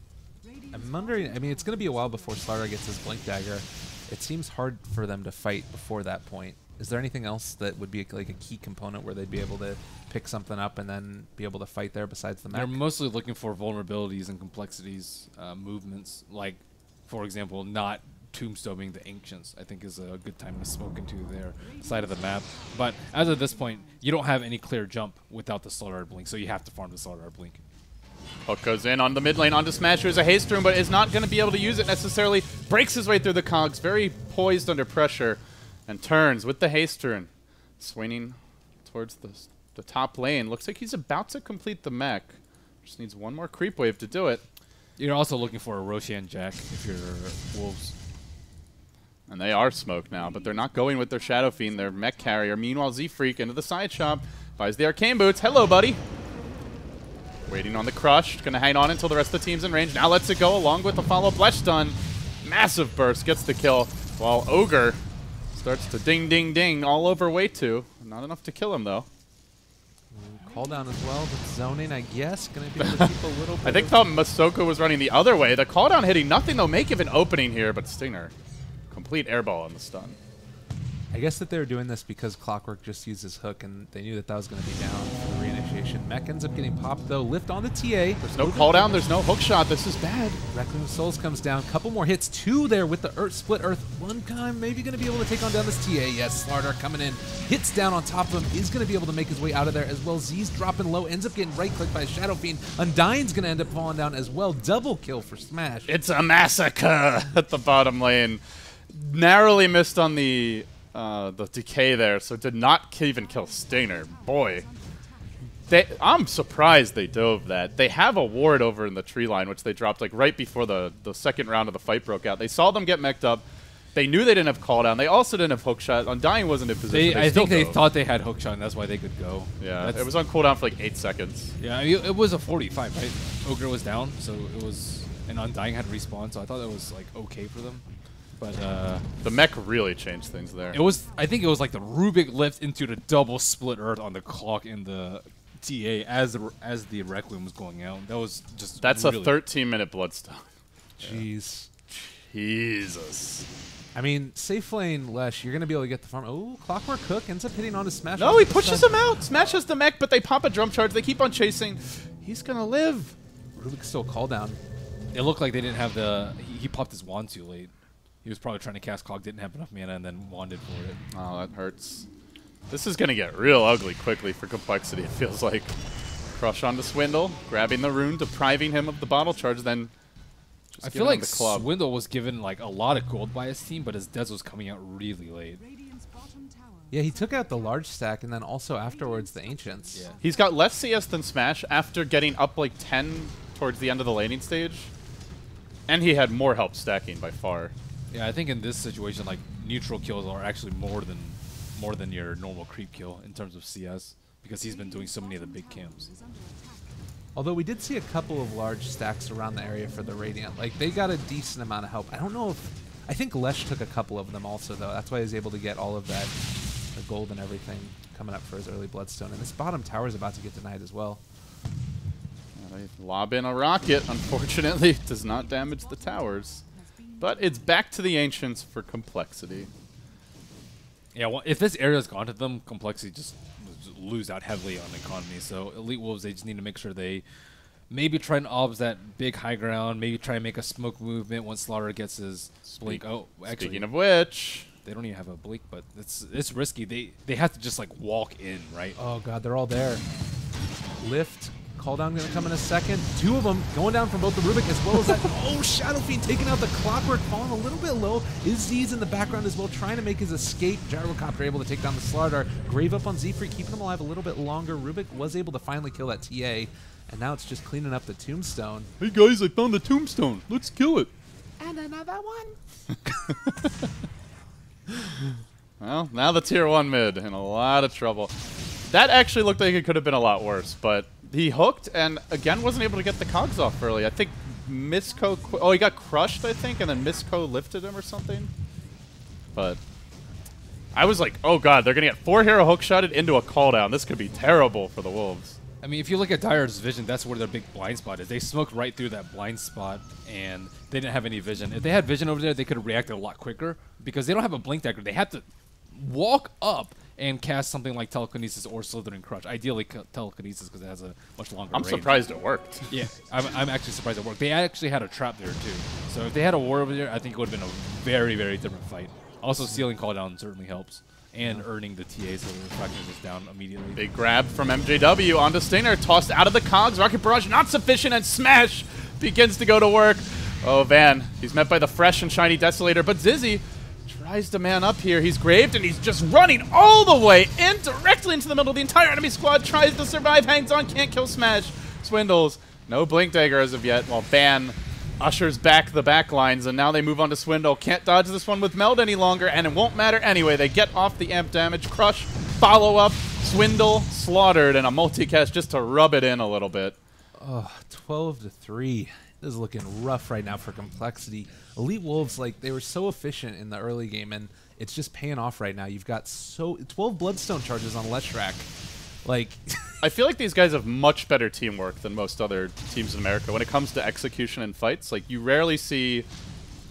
I'm wondering, I mean, it's going to be a while before Slardar gets his Blink Dagger. It seems hard for them to fight before that point. Is there anything else that would be like a key component where they'd be able to pick something up and then be able to fight there besides the mech? They're mostly looking for vulnerabilities and complexities, movements. Like, for example, not tombstoning the Ancients, I think, is a good time to smoke into their side of the map. But as of this point, you don't have any clear jump without the Slardar Blink, so you have to farm the Slardar Blink. Hook goes in on the mid lane onto Smash. There's a haste room, but is not going to be able to use it necessarily. Breaks his way through the cogs, very poised under pressure, and turns with the haste turn. Swinging towards the top lane. Looks like he's about to complete the mech. Just needs one more creep wave to do it. You're also looking for a Roshan Jack if you're Wolves. And they are smoked now, but they're not going with their Shadow Fiend, their mech carrier. Meanwhile, Z-Freak into the side shop, buys the Arcane Boots. Hello, buddy. Waiting on the crush. Going to hang on until the rest of the team's in range. Now lets it go along with the follow Blesh stun. Massive burst gets the kill, while Ogre starts to ding, ding, ding all over way 2. Not enough to kill him, though. Call down as well, but zoning, I guess, going to be able to keep a little bit. I think thought Masoko was running the other way. The call down hitting nothing, though. May give an opening here, but Stinger. Complete airball on the stun. I guess that they were doing this because Clockwork just used his hook, and they knew that that was going to be down for the reinitiation. Mech ends up getting popped, though. Lift on the TA. There's no call down. There's no hook shot. This is bad. Requiem of Souls comes down. Couple more hits. 2 there with the split earth. One time, maybe going to be able to take on down this TA. Yes, Slardar coming in. Hits down on top of him. Is going to be able to make his way out of there as well. Z's dropping low. Ends up getting right-clicked by Shadow Fiend. Undying's going to end up falling down as well. Double kill for Smash. It's a massacre at the bottom lane. Narrowly missed on the decay there, so did not even kill Stinger. Boy. I'm surprised they dove that. They have a ward over in the tree line, which they dropped like right before the second round of the fight broke out. They saw them get mech'd up. They knew they didn't have call down. They also didn't have hookshot. Undying wasn't in position. I think they thought they had hookshot, and that's why they could go. Yeah, it was on cooldown for like 8 seconds. Yeah, I mean, it was a 45, right? Ogre was down, so it was, and Undying had respawn, so I thought that was like okay for them. But the mech really changed things there. It was, I think it was like the Rubik lift into the double split earth on the clock in the TA as the Requiem was going out. That was just That's really a 13-minute bloodstone. Jeez. Jesus. I mean, safe lane, Lesh, you're going to be able to get the farm. Oh, Clockwork Hook ends up hitting on his Smash. No, he pushes him out. Smash has the mech, but they pop a drum charge. They keep on chasing. He's going to live. Rubik still call down. It looked like they didn't have the. He popped his wand too late. He was probably trying to cast Cog, didn't have enough mana, and then wanded for it. Oh, that hurts. This is going to get real ugly quickly for Complexity, it feels like. Crush onto Swindle, grabbing the rune, depriving him of the bottle charge, then just I feel like the club. Swindle was given like a lot of gold by his team, but his Dez was coming out really late. Yeah, he took out the large stack and then also afterwards the Ancients. Yeah. He's got less CS than Smash after getting up like 10 towards the end of the laning stage. And he had more help stacking by far. Yeah, I think in this situation, like, neutral kills are actually more than your normal creep kill in terms of CS, because he's been doing so many of the big camps. Although we did see a couple of large stacks around the area for the Radiant. Like, they got a decent amount of help. I don't know if... I think Lesh took a couple of them also, though. That's why he was able to get all of that, the gold and everything coming up for his early Bloodstone. And this bottom tower is about to get denied as well. They lob in a rocket. Unfortunately, it does not damage the towers. But it's back to the Ancients for complexity. Yeah, well, if this area is gone to them, complexity just lose out heavily on economy. So Elite Wolves, they just need to make sure they maybe try and obs that big high ground, maybe try and make a smoke movement once Slaughter gets his blink. Oh, actually, Speaking of which, they don't even have a blink, but it's risky. They have to just like walk in, right? Oh god, they're all there. Lift. Call down gonna come in a second. Two of them going down from both the Rubik as well as that. Oh, Shadow Fiend taking out the Clockwork, falling a little bit low. Izzy's in the background as well, trying to make his escape. Gyrocopter able to take down the Slardar. Grave up on Z-Free, keeping him alive a little bit longer. Rubik was able to finally kill that TA, and now it's just cleaning up the Tombstone. hey guys, I found the Tombstone. Let's kill it. And another one. Well, now the tier 1 mid in a lot of trouble. That actually looked like it could have been a lot worse, but he hooked and again wasn't able to get the cogs off early. I think Misco, oh, he got crushed, I think, and then Misco lifted him or something. But I was like, oh god, they're going to get 4 hero hookshotted into a call down. This could be terrible for the Wolves. I mean, if you look at Dire's vision, that's where their big blind spot is. They smoked right through that blind spot, and they didn't have any vision. If they had vision over there, they could have reacted a lot quicker, because they don't have a blink dagger. They have to walk up and cast something like Telekinesis or Slithering Crush. Ideally, Telekinesis, because it has a much longer I'm range. surprised it worked. Yeah, I'm actually surprised it worked. They actually had a trap there, too. So if they had a war over there, I think it would have been a very, very different fight. Also, sealing call down certainly helps. And earning the TA, so the reflection is down immediately. Big grab from MJW onto Stinger, tossed out of the cogs. Rocket Barrage not sufficient, and Smash begins to go to work. Oh, Van, he's met by the fresh and shiny Desolator, but Zizzy tries to man up here. He's graved, and he's just running all the way in, directly into the middle. The entire enemy squad tries to survive, hangs on, can't kill Smash. Swindles, no Blink Dagger as of yet, while Van ushers back the back lines, and now they move on to Swindle. Can't dodge this one with Meld any longer, and it won't matter anyway. They get off the amp damage. Crush, follow-up, Swindle, slaughtered, and a multicast just to rub it in a little bit. Oh, 12-3. This is looking rough right now for complexity. Elite Wolves, like, they were so efficient in the early game, and it's just paying off right now. You've got 12 Bloodstone charges on Leshrac. Like, I feel like these guys have much better teamwork than most other teams in America when it comes to execution and fights. Like, you rarely see,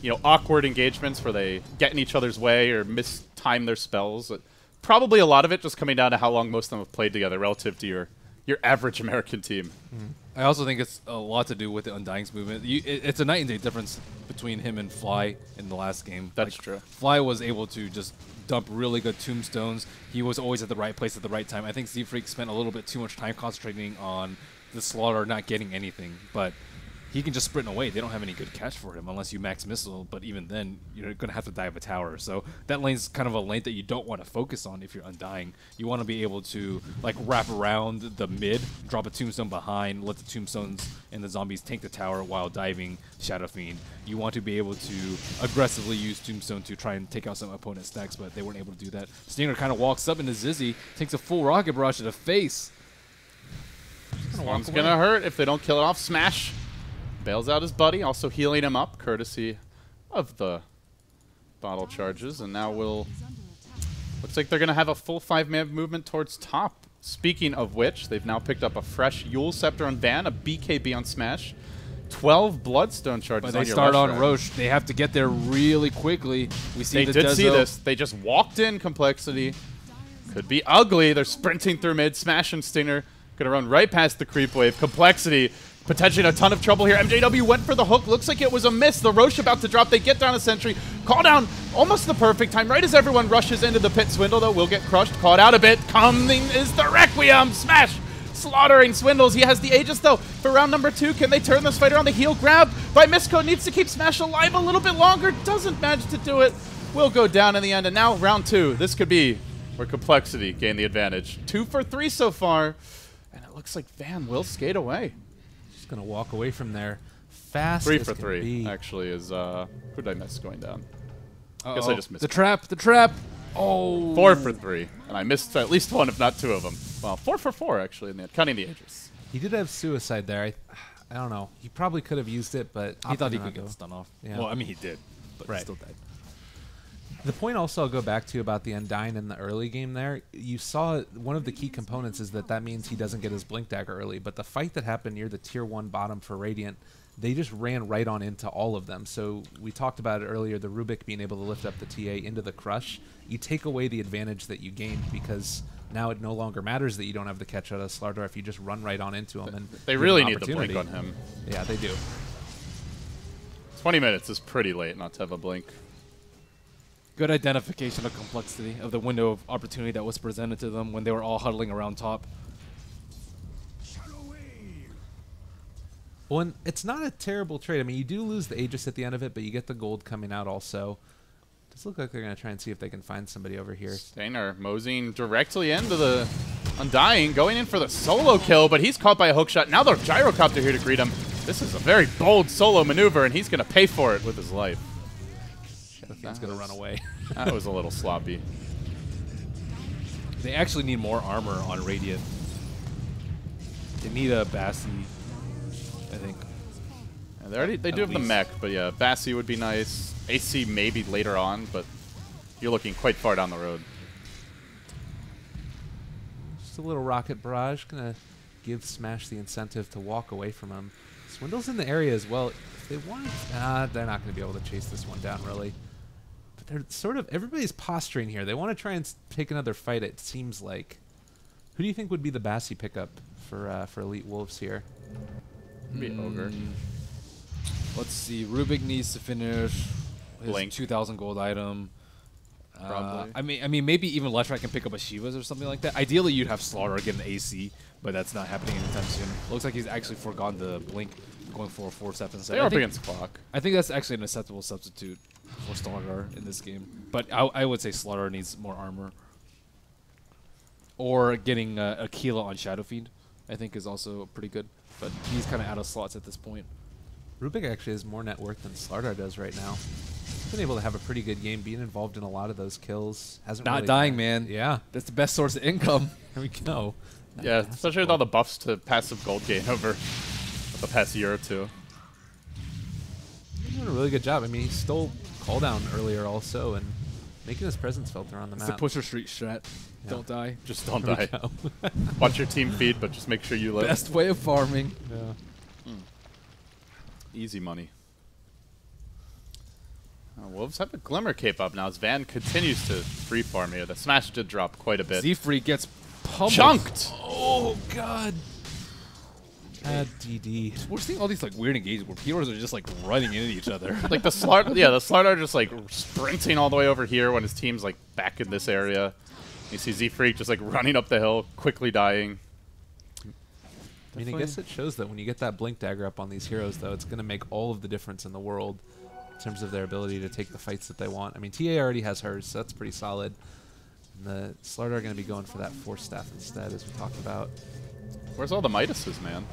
you know, awkward engagements where they get in each other's way or mistime their spells. Probably a lot of it just coming down to how long most of them have played together relative to your average American team. I also think it's a lot to do with the Undying's movement. It's a night and day difference between him and Fly in the last game. That's true. Fly was able to just dump really good tombstones. He was always at the right place at the right time. I think Z-Freak spent a little bit too much time concentrating on the Slaughter not getting anything, but he can just sprint away. They don't have any good catch for him unless you max missile, but even then, you're going to have to dive a tower. So that lane's kind of a lane that you don't want to focus on if you're Undying. You want to be able to like wrap around the mid, drop a tombstone behind, let the tombstones and the zombies tank the tower while diving Shadow Fiend. You want to be able to aggressively use tombstone to try and take out some opponent stacks, but they weren't able to do that. Stinger kind of walks up into Zizzy, takes a full rocket barrage to the face. This one's going to hurt if they don't kill it off. Smash bails out his buddy, also healing him up, courtesy of the bottle charges. And now looks like they're going to have a full 5-man movement towards top. Speaking of which, they've now picked up a fresh Yule Scepter on Van, a BKB on Smash, 12 Bloodstone charges but on they your start on Leshrac. Roche. They have to get there really quickly. We see They the did see Dezo. this. They just walked in complexity. Could be ugly. They're sprinting through mid. Smash and Stinger going to run right past the creep wave. Complexity potentially in a ton of trouble here. MJW went for the hook. Looks like it was a miss. The Roche about to drop. They get down a sentry. Call down almost the perfect time. Right as everyone rushes into the pit. Swindle, though, will get crushed. Caught out a bit. Coming is the Requiem. Smash slaughtering Swindles. He has the Aegis, though, for round number 2. Can they turn this fight around? The heel grab by Misco needs to keep Smash alive a little bit longer. Doesn't manage to do it. Will go down in the end. And now round 2. This could be where Complexity gained the advantage. 2 for 3 so far, and it looks like Van will skate away. Just gonna walk away from there fast. 3 as for can 3 be. actually is who did I miss going down? Uh-oh. Guess I just missed the trap. The trap. Oh. 4 for 3, and I missed at least 1, if not 2 of them. Well, 4 for 4 actually in the end, counting the Aegis. He did have suicide there. I don't know. He probably could have used it, but He thought he opted could not get to. stun off. Yeah. Well, I mean, he did, but Right. he still died. The point also I'll go back to about the Undyne in the early game there, you saw one of the key components is that means he doesn't get his Blink Dagger early, but the fight that happened near the tier 1 bottom for Radiant, they just ran right on into all of them. So we talked about it earlier, the Rubik being able to lift up the TA into the crush. You take away the advantage that you gained because now it no longer matters that you don't have the catch out of Slardar if you just run right on into him. And They give really him need the blink opportunity. on him. Yeah, they do. 20 minutes is pretty late not to have a blink. Good identification of Complexity, of the window of opportunity that was presented to them when they were all huddling around top. Well, and it's not a terrible trade. I mean, you do lose the Aegis at the end of it, but you get the gold coming out also. Does look like they're going to try and see if they can find somebody over here. Stainer moseying directly into the Undying, going in for the solo kill, but he's caught by a hookshot. Now the gyrocopter here to greet him. This is a very bold solo maneuver, and he's going to pay for it with his life. Shadowfiend's going to run away. That was a little sloppy. They actually need more armor on Radiant. They need a Bassi, I think. Yeah, they do have the mech, but yeah, Bassi would be nice. AC maybe later on, but you're looking quite far down the road. Just a little rocket barrage. Going to give Smash the incentive to walk away from him. Swindle's in the area as well. If they want, they're not going to be able to chase this one down, really. But they're sort of, everybody's posturing here. They want to try and take another fight, it seems like. Who do you think would be the Bassi pickup for Elite Wolves here? Maybe Ogre. Let's see. Rubik needs to finish his Blink. 2,000 gold item. Probably. I mean, maybe even Leshrac can pick up a Shivas or something like that. Ideally, you'd have Slaughter get an AC, but that's not happening anytime soon. Looks like he's actually forgone the blink, going for a 4-step instead. They are up against clock. I think that's actually an acceptable substitute for Slaughter in this game. But I would say Slaughter needs more armor. Or getting Aquila on Shadow Fiend, I think, is also pretty good. But he's kind of out of slots at this point. Rubik actually has more net worth than Slardar does right now. He's been able to have a pretty good game, being involved in a lot of those kills. Hasn't Not really dying, died. man. Yeah, That's the best source of income. there we go. Yeah, especially with all the buffs to passive gold gain over the past year or two. He's doing a really good job. I mean, he stole call down earlier also, and making his presence felt around the It's the map. pusher street strat. Yeah. Don't die. Just don't There we die. go. Watch your team feed, but just make sure you live. Best way of farming. Yeah. Easy money. Wolves have a Glimmer cape up now as Van continues to free farm here. The smash did drop quite a bit. Z-Free gets pummeled. Chunked! Oh, God. Bad DD. We're seeing all these like weird engagements where heroes are just like running into each other. Like the Slardar just like sprinting all the way over here when his team's like back in this area. You see Z-Freak just like running up the hill, quickly dying. I mean, I guess it shows that when you get that Blink Dagger up on these heroes, though, it's going to make all of the difference in the world in terms of their ability to take the fights that they want. I mean, TA already has hers, so that's pretty solid. And the Slardar are going to be going for that Force Staff instead, as we talked about. Where's all the Midases, man?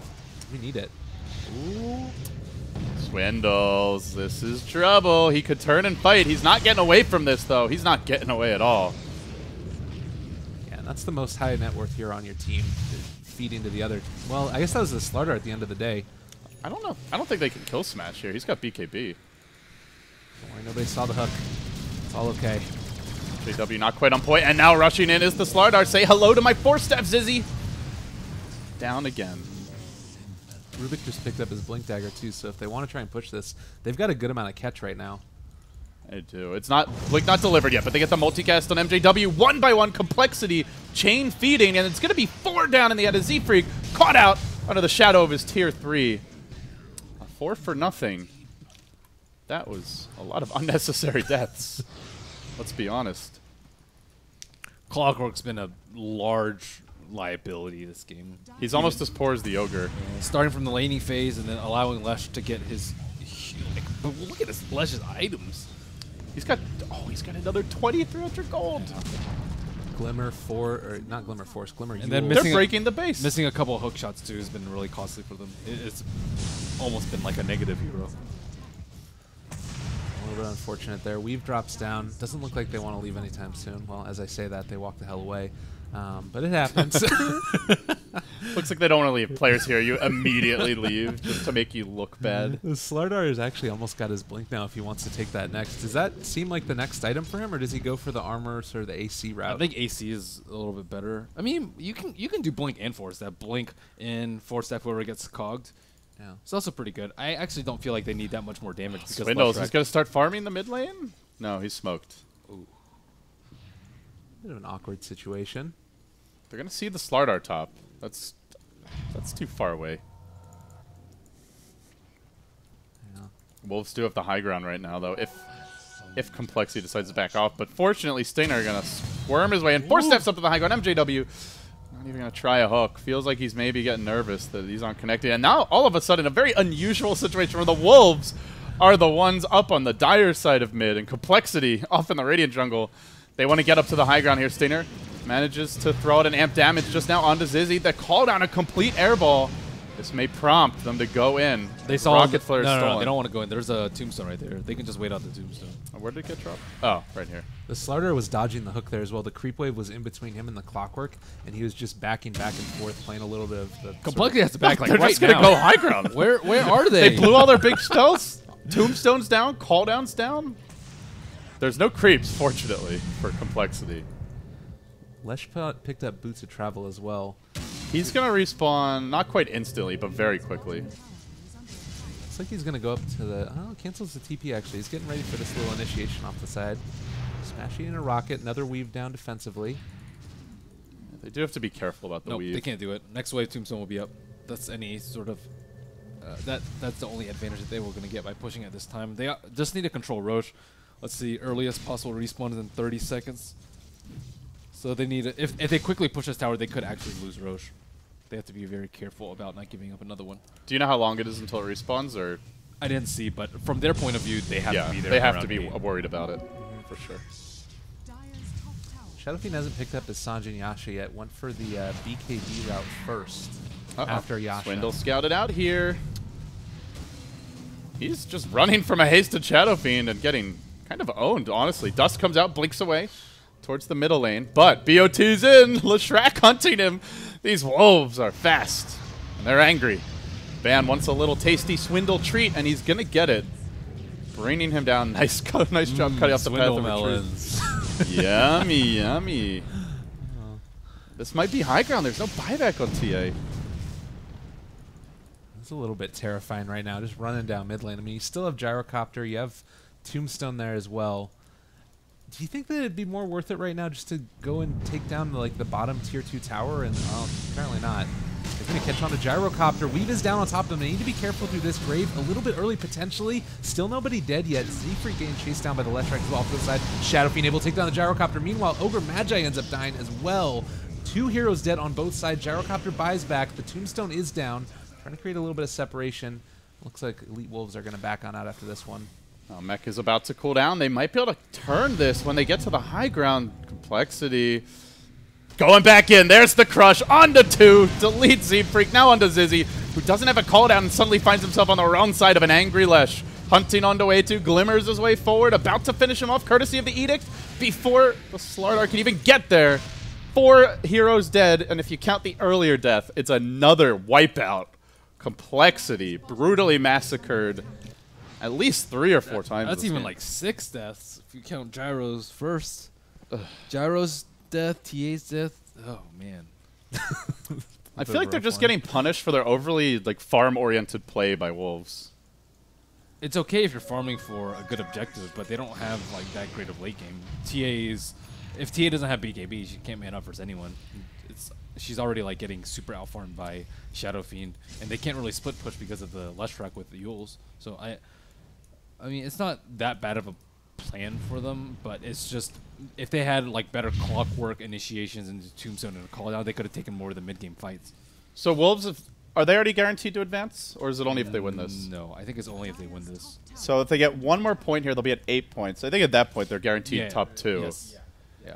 We need it. Ooh. Swindles. This is trouble. He could turn and fight. He's not getting away from this, though. He's not getting away at all. Yeah, and that's the most high net worth hero on your team, feeding to the other. Well, I guess that was the Slardar at the end of the day. I don't know. I don't think they can kill Smash here. He's got BKB. Don't worry, nobody saw the hook. It's all okay. JW not quite on point, and now rushing in is the Slardar. Say hello to my 4-step, Zizzy. Down again. Rubik just picked up his Blink Dagger too, so if they want to try and push this, they've got a good amount of catch right now. They do. It's not Blink not delivered yet, but they get the multicast on MJW. 1 by 1 complexity, chain feeding, and it's going to be 4 down in the end of Z-Freak. Caught out under the shadow of his tier 3. A 4 for nothing. That was a lot of unnecessary deaths. Let's be honest. Clockwork's been a large liability this game. He's almost as poor as the Ogre. Starting from the laning phase and then allowing Lesh to get his... But look at his Lesh's items. He's got another 2,300 gold. Glimmer not Glimmer Force, Glimmer And then Yule. They're breaking the base. Missing a couple of hook shots too has been really costly for them. It's almost been like a negative hero. A little bit unfortunate there. Weave drops down. Doesn't look like they want to leave anytime soon. Well, as I say that, they walk the hell away. But it happens. Looks like they don't want to leave. Players here, you immediately leave just to make you look bad. The Slardar has actually almost got his blink now if he wants to take that next. Does that seem like the next item for him, or does he go for the armor, sort of the AC route? I think AC is a little bit better. I mean, you can do blink and force. That blink in force step wherever it gets cogged. Yeah. It's also pretty good. I actually don't feel like they need that much more damage. Because Swindles, Left he's going to start farming the mid lane? No, he's smoked. Ooh. Bit of an awkward situation. They're going to see the Slardar top. That's too far away. Yeah. Wolves do have the high ground right now, though, if Complexity decides to back off. But fortunately, Stinger are going to squirm his way and 4 steps up to the high ground. MJW not even going to try a hook. Feels like he's maybe getting nervous that he's not connected. And now, all of a sudden, a very unusual situation where the Wolves are the ones up on the dire side of mid, and Complexity off in the Radiant jungle. They want to get up to the high ground here. Stinger manages to throw out an amp damage just now onto Zizzy. The call down a complete airball. This may prompt them to go in. They saw Rocket Flare no, stolen. they don't want to go in. There's a tombstone right there. They can just wait out the tombstone. Where did it get dropped? Oh, right here. The Slardar was dodging the hook there as well. The creep wave was in between him and the clockwork, and he was just backing back and forth, playing a little bit of the Complexity has to back like They're right just going to now. go high ground. Where are they? They blew all their big spells. Tombstone's down. Call down's down. There's no creeps, fortunately, for Complexity. Leshpot picked up Boots of Travel as well. He's going to respawn, not quite instantly, but very quickly. Looks like he's going to go up to the... Oh, cancels the TP, actually. He's getting ready for this little initiation off the side. Smashing in a rocket. Another weave down defensively. They do have to be careful about the Nope, weave. they can't do it. Next wave tombstone will be up. That's any sort of... that's the only advantage that they were going to get by pushing at this time. They just need to control Roche. Let's see, earliest possible respawn is in 30 seconds. So they need if they quickly push this tower, they could actually lose Roche. They have to be very careful about not giving up another one. Do you know how long it is until it respawns, or? I didn't see, but from their point of view, they have to be there. They have to around be 8. worried about it, for sure. Shadowfiend hasn't picked up his Sanjin Yasha yet. Went for the BKB route first after Yasha. Swindle scouted out here. He's just running from a hasted Shadowfiend and getting kind of owned, honestly. Dust comes out, blinks away towards the middle lane, but BOT's in. Leshrac hunting him. These wolves are fast, and they're angry. Ban wants a little tasty Swindle treat, and he's going to get it. Bringing him down. Nice job cutting off the path of melons. retreat. Yummy, yummy. This might be high ground. There's no buyback on TA. It's a little bit terrifying right now, just running down mid lane. I mean, you still have Gyrocopter. You have Tombstone there as well. Do you think that it'd be more worth it right now just to go and take down the bottom tier 2 tower? And apparently not. They're going to catch on to Gyrocopter. Weave is down on top of them. They need to be careful through this grave. A little bit early, potentially. Still nobody dead yet. Zefree getting chased down by the Leshrac as well off to the side. Shadowfiend able to take down the Gyrocopter. Meanwhile, Ogre Magi ends up dying as well. 2 heroes dead on both sides. Gyrocopter buys back. The Tombstone is down. Trying to create a little bit of separation. Looks like Elite Wolves are going to back on out after this one. Mech is about to cool down. They might be able to turn this when they get to the high ground. Complexity. Going back in. There's the crush. Onto 2. Delete Zefreak. Now onto Zizzy, who doesn't have a call down and suddenly finds himself on the wrong side of an angry Lesh. Hunting onto A2. Glimmers his way forward. About to finish him off courtesy of the Edict before the Slardar can even get there. 4 heroes dead. And if you count the earlier death, it's another wipeout. Complexity. Brutally massacred. At least 3 or 4 times. That's this even game. like 6 deaths if you count Gyro's first. Gyro's death, TA's death. Oh man. I feel like they're just getting punished for their overly farm-oriented play by Wolves. It's okay if you're farming for a good objective, but they don't have that great of late game. If TA doesn't have BKB, she can't man up versus anyone. She's already getting super outfarmed by Shadowfiend, and they can't really split push because of the Leshrac with the Yules. So I mean, it's not that bad of a plan for them, but it's just if they had better clockwork initiations into Tombstone and a call down, they could have taken more of the mid game fights. So Wolves, are they already guaranteed to advance, or is it only if they win this? No, I think it's only if they win this. So if they get 1 more point here, they'll be at 8 points. I think at that point they're guaranteed top 2. Yes. Yeah.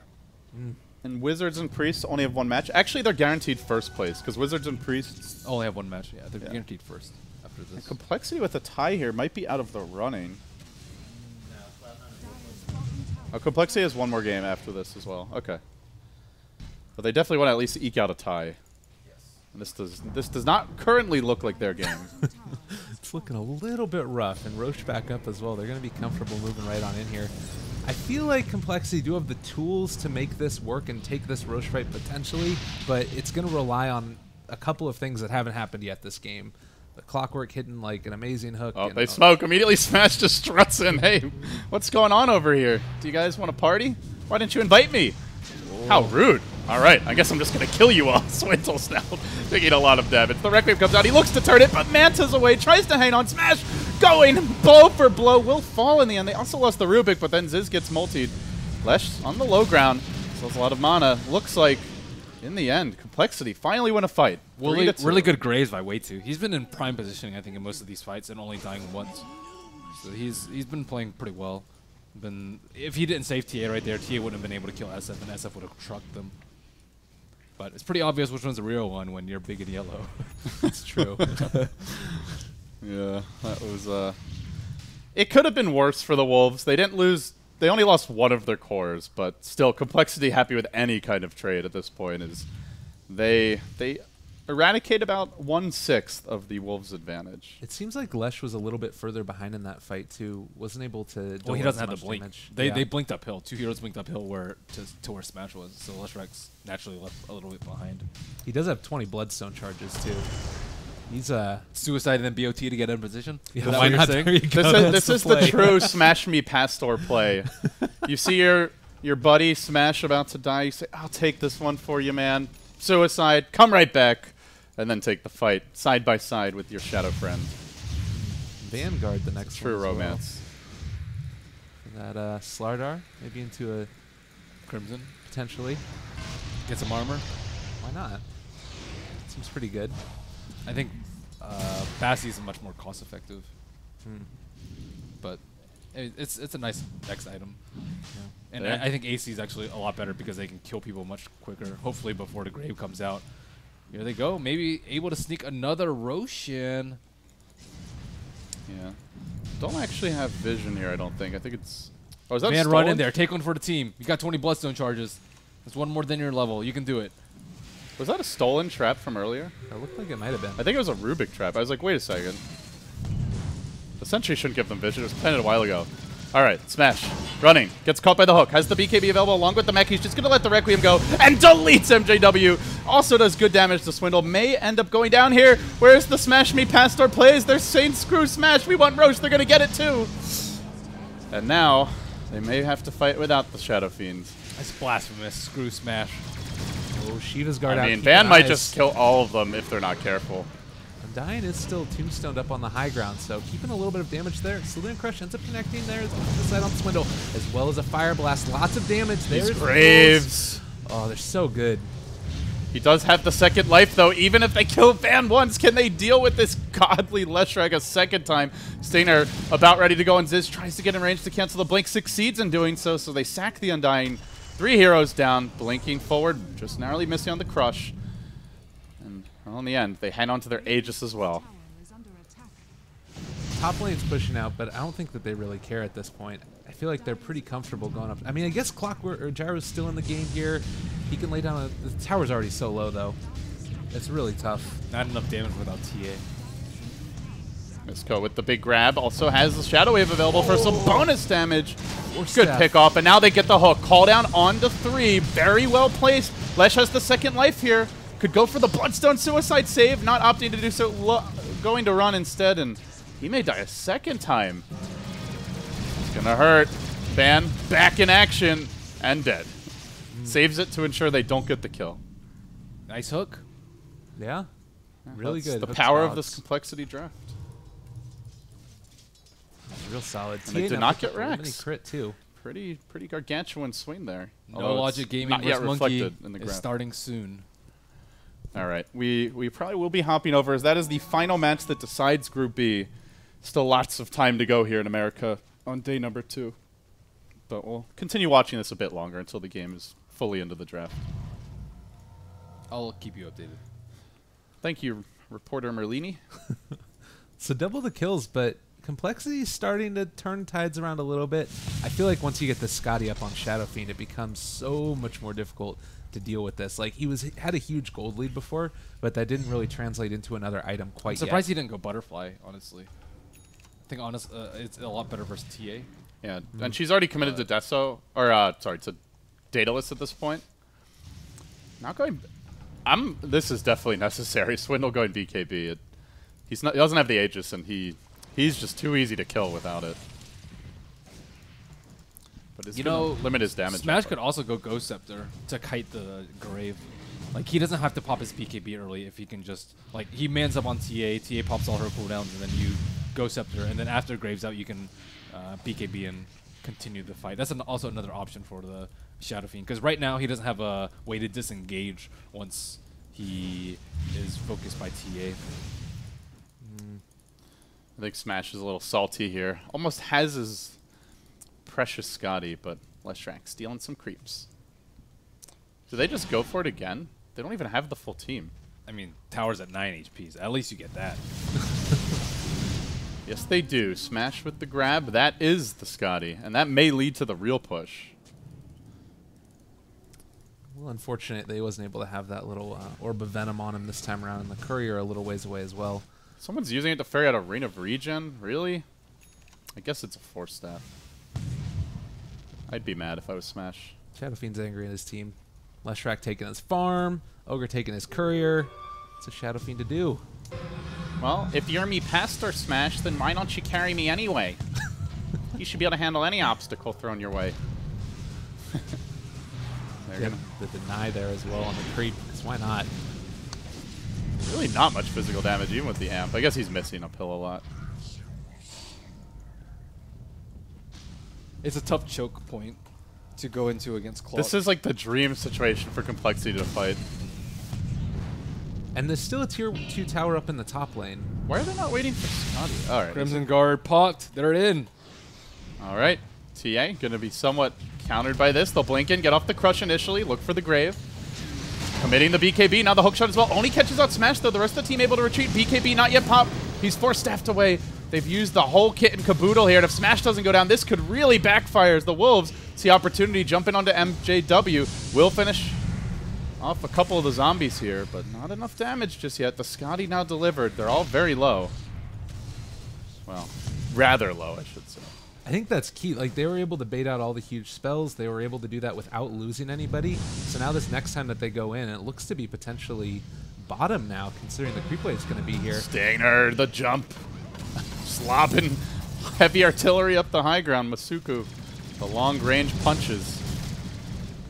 And Wizards and Priests only have one match. Actually, they're guaranteed first place because Wizards and Priests Only have one match. Yeah, they're guaranteed first after this. Complexity with a tie here might be out of the running. Oh, Complexity has one more game after this as well. Okay. But they definitely want to at least eke out a tie. And this does not currently look like their game. It's looking a little bit rough, and Roche back up as well. They're going to be comfortable moving right on in here. I feel like Complexity do have the tools to make this work and take this Roche fight potentially, but it's going to rely on a couple of things that haven't happened yet this game. The Clockwork hitting like an amazing hook. Oh, they smoke. Immediately Smash just struts in. Hey, what's going on over here? Do you guys want to party? Why didn't you invite me? Whoa. How rude. All right, I guess I'm just going to kill you all. Swintel's now taking a lot of damage. The Requiem comes out. He looks to turn it, but Manta's away. Tries to hang on. Smash going blow for blow. Will fall in the end. They also lost the Rubik, but then Ziz gets multied. Lesh on the low ground. Still has a lot of mana. Looks like, in the end, Complexity finally win a fight. Really good graves by Way2. He's been in prime positioning, I think, in most of these fights and only dying once. So he's been playing pretty well. If he didn't save TA right there, TA wouldn't have been able to kill SF, and SF would have trucked them. But it's pretty obvious which one's the real one when you're big and yellow. It's true. Yeah, that was... It could have been worse for the Wolves. They didn't lose... They only lost one of their cores, but still, Complexity happy with any kind of trade at this point. Is they eradicate about 1/6 of the Wolves' advantage. It seems like Lesh was a little bit further behind in that fight too. Wasn't able to. Well, he doesn't have the blink. Damage. They blinked uphill. Two heroes blinked uphill to where Smash was. So Leshrax naturally left a little bit behind. He does have 20 Bloodstone charges too. He's suicide and then BOT to get in position. Yeah, why not? This is the true Smash Me Pastor play. You see your buddy Smash about to die. You say, "I'll take this one for you, man." Suicide, come right back, and then take the fight side by side with your shadow friend. Vanguard, the next true one romance. Well. That Slardar maybe into a Crimson potentially. Get some armor. Why not? Seems pretty good. I think Bassi is much more cost effective, but it's a nice next item. Yeah. And I think AC is actually a lot better because they can kill people much quicker. Hopefully before the grave comes out. Here they go. Maybe able to sneak another Roshan. Yeah. Don't actually have vision here. I don't think. I think it's. Oh, is that Man, stolen? run in there. Take one for the team. You got 20 Bloodstone charges. That's one more than your level. You can do it. Was that a stolen trap from earlier? It looked like it might have been. I think it was a Rubik trap. I was like, wait a second. The Sentry shouldn't give them vision. It was planted a while ago. All right, Smash. Running. Gets caught by the hook. Has the BKB available along with the mech. He's just going to let the Requiem go and deletes MJW. Also does good damage to Swindle. May end up going down here. Where's the Smash Me Pastor plays? They're saying screw Smash. We want Roche. They're going to get it too. And now they may have to fight without the Shadow Fiends. That's blasphemous. Screw Smash. Oh, Shiva's guard out. I mean, Van might just kill all of them if they're not careful. Undying is still tombstoned up on the high ground, so keeping a little bit of damage there. Saloon Crush ends up connecting there to the side on Swindle, as well as a Fire Blast. Lots of damage. There's Graves. Oh, they're so good. He does have the second life, though. Even if they kill Van once, can they deal with this godly Leshrac a second time? Stinger about ready to go, and Ziz tries to get in range to cancel the blink. Succeeds in doing so, so they sack the Undying. 3 heroes down, blinking forward, just narrowly missing on the crush. And well, in the end, they hang on to their Aegis as well. Top lane's pushing out, but I don't think that they really care at this point. I feel like they're pretty comfortable going up. I mean, I guess Clockwork or Gyro's still in the game here. He can lay down the tower's already so low, though. It's really tough. Not enough damage without TA. Misko with the big grab. Also has the Shadow Wave available for some bonus damage. Good Steph. pick off, and now they get the hook. Call down on to 3. Very well placed. Lesh has the second life here. Could go for the Bloodstone suicide save. Not opting to do so. Going to run instead, and he may die a second time. It's going to hurt. Van back in action and dead. Saves it to ensure they don't get the kill. Nice hook. Yeah. Really That's good. the Hook power of spots. this complexity draft. Real solid. And they TA did now not picked get up a mini Rex. crit, too. Pretty gargantuan swing there. No Although Logic it's Gaming not yet vs. Monkey reflected in the is graph. starting soon. All right, we probably will be hopping over, as that is the final match that decides Group B. Still lots of time to go here in America on day number 2. But we'll continue watching this a bit longer until the game is fully into the draft. I'll keep you updated. Thank you, reporter Merlini. So double the kills, but Complexity is starting to turn tides around a little bit. I feel like once you get the Scotty up on Shadow Fiend, it becomes so much more difficult to deal with this. Like, he had a huge gold lead before, but that didn't really translate into another item quite I'm yet. surprised he didn't go Butterfly, honestly. I think it's a lot better versus TA. Yeah, and she's already committed to Deso, or sorry, to Daedalus at this point. Not going. This is definitely necessary. Swindle going BKB. He doesn't have the Aegis, and he's just too easy to kill without it. But it's gonna limit his damage. Smash could also go Ghost Scepter to kite the Grave. Like, he doesn't have to pop his BKB early if he can just, like, he mans up on TA, TA pops all her cooldowns, and then you Ghost Scepter, and then after Grave's out, you can BKB and continue the fight. That's also another option for the Shadow Fiend, because right now he doesn't have a way to disengage once he is focused by TA. I think Smash is a little salty here. Almost has his precious Scotty, but Leshrac stealing some creeps. Do they just go for it again? They don't even have the full team. I mean, Tower's at 9 HPs. At least you get that. Yes, they do. Smash with the grab. That is the Scotty, and that may lead to the real push. Well, unfortunate they wasn't able to have that little Orb of Venom on him this time around, and the Courier a little ways away as well. Someone's using it to ferry out a Ring of Regen? Really? I guess it's a Force Staff. I'd be mad if I was Smash. Shadow Fiend's angry at his team. Leshrac taking his farm, Ogre taking his Courier. What's a Shadow Fiend to do? Well, if you're me pest or Smash, then why don't you carry me anyway? You should be able to handle any obstacle thrown your way. Yeah, the deny there as well on the creep, because why not? Really not much physical damage, even with the amp. I guess he's missing uphill a lot. It's a tough choke point to go into against Claw. This is like the dream situation for Complexity to fight. And there's still a tier 2 tower up in the top lane. Why are they not waiting for Scotty? All right. Crimson Guard popped. They're in. All right. TA going to be somewhat countered by this. They'll blink in, get off the crush initially, look for the Grave. Committing the BKB, now the hook shot as well. Only catches out Smash, though. The rest of the team able to retreat. BKB not yet pop. He's Force Staffed away. They've used the whole kit and caboodle here, and if Smash doesn't go down, this could really backfire as the Wolves see opportunity jumping onto MJW. Will finish off a couple of the zombies here, but not enough damage just yet. The Scotty now delivered. They're all very low. Well, rather low, I should say. I think that's key. Like, they were able to bait out all the huge spells. They were able to do that without losing anybody. So now this next time that they go in, it looks to be potentially bottom now, considering the creep wave's going to be here. Stinger, the jump. Slobbing heavy artillery up the high ground. Masuku, the long-range punches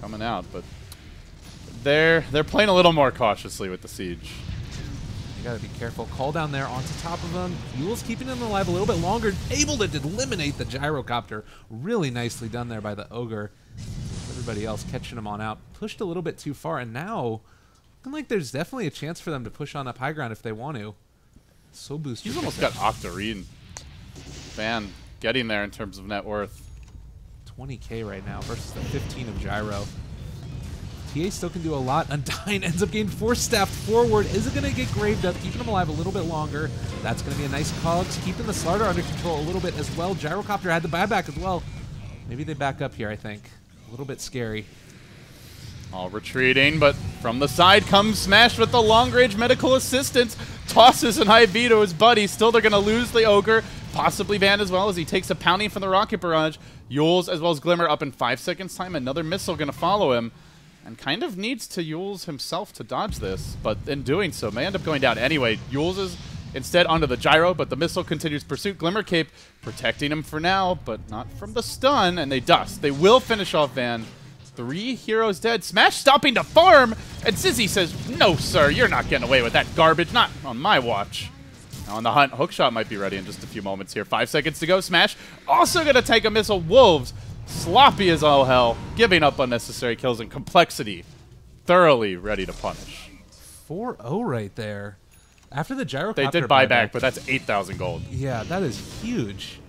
coming out, but they're playing a little more cautiously with the siege. You gotta be careful. Call down there onto top of him. Yule's keeping him alive a little bit longer, able to eliminate the gyrocopter. Really nicely done there by the Ogre. Everybody else catching him on out. Pushed a little bit too far, and now looking like there's definitely a chance for them to push on up high ground if they want to. So boosted. He's almost got Octarine. Van getting there in terms of net worth. 20k right now versus the 15 of Gyro. TA still can do a lot. Undyne ends up getting Force Staffed forward. Is it going to get Graved up, keeping him alive a little bit longer? That's going to be a nice cogs, keeping the Slardar under control a little bit as well. Gyrocopter had the buyback as well. Maybe they back up here, I think. A little bit scary. All retreating, but from the side comes Smash with the long-range medical assistance. Tosses an IV to his buddy. Still, they're going to lose the Ogre. Possibly Van as well as he takes a pounding from the Rocket Barrage. Yules as well as Glimmer up in 5 seconds time. Another missile going to follow him. And kind of needs to Yules himself to dodge this. But in doing so, may end up going down anyway. Yules is instead onto the gyro, but the missile continues pursuit. Glimmer Cape protecting him for now, but not from the stun. And they dust. They will finish off Van. 3 heroes dead. Smash stopping to farm. And Zizzy says, no, sir, you're not getting away with that garbage. Not on my watch. Now on the hunt, Hookshot might be ready in just a few moments here. 5 seconds to go. Smash also going to take a missile. Wolves, sloppy as all hell, giving up unnecessary kills, and Complexity thoroughly ready to punish. 4-0 right there. After the gyrocopter They did buy back, but that's 8,000 gold. Yeah, that is huge.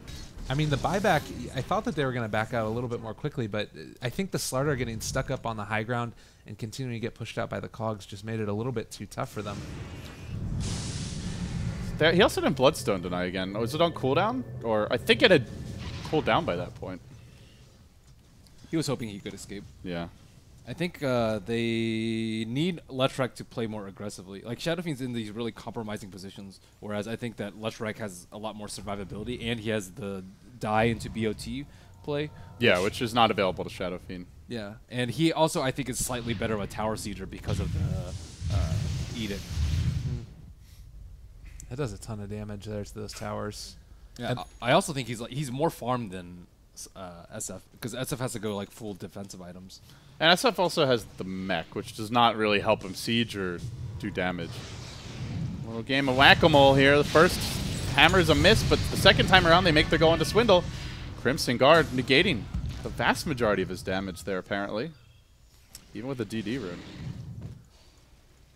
I mean, the buyback, I thought that they were going to back out a little bit more quickly, but I think the Slardar getting stuck up on the high ground and continuing to get pushed out by the Cogs just made it a little bit too tough for them. He also didn't Bloodstone deny again. Was it on cooldown? Or I think it had cooled down by that point. He was hoping he could escape. Yeah. I think they need Leshrac to play more aggressively. Like, Shadow Fiend's in these really compromising positions, whereas I think that Leshrac has a lot more survivability, and he has the die into BOT play. Yeah, which is not available to Shadow Fiend. Yeah, and he also, I think, is slightly better of a Tower Sieger because of the Edict. That does a ton of damage there to those towers. Yeah, I also think he's more farmed than SF, because SF has to go like full defensive items. And SF also has the mech, which does not really help him siege or do damage. A little game of whack-a-mole here. The first hammer is a miss, but the second time around they make their go into Swindle. Crimson Guard negating the vast majority of his damage there, apparently. Even with the DD rune.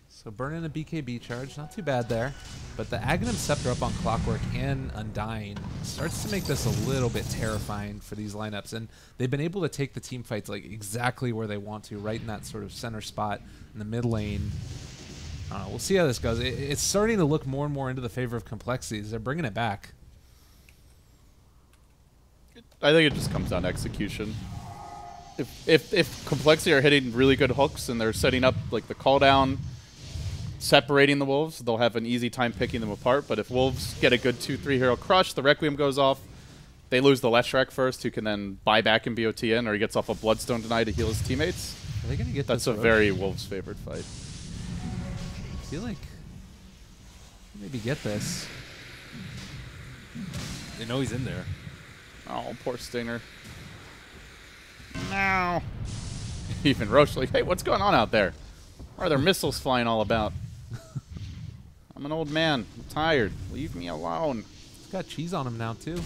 So burning a BKB charge, not too bad there. But the Aghanim Scepter up on Clockwork and Undying starts to make this a little bit terrifying for these lineups. And they've been able to take the team fights like exactly where they want to, right in that sort of center spot in the mid lane. I don't know, we'll see how this goes. It's starting to look more and more into the favor of Complexities. They're bringing it back. I think it just comes down to execution. If Complexity are hitting really good hooks and they're setting up like the call down, separating the wolves, they'll have an easy time picking them apart. But if wolves get a good 2-3 hero crush, the Requiem goes off, they lose the Leshrac first, who can then buy back and BOT in, or he gets off a Bloodstone deny to heal his teammates. Are they going to get That's this a road? very wolves favored fight. I feel like maybe get this. They know he's in there. Oh, poor Stinger. No. Even Roche like, hey, what's going on out there? Why are there missiles flying all about? I'm an old man. I'm tired. Leave me alone. He's got cheese on him now, too.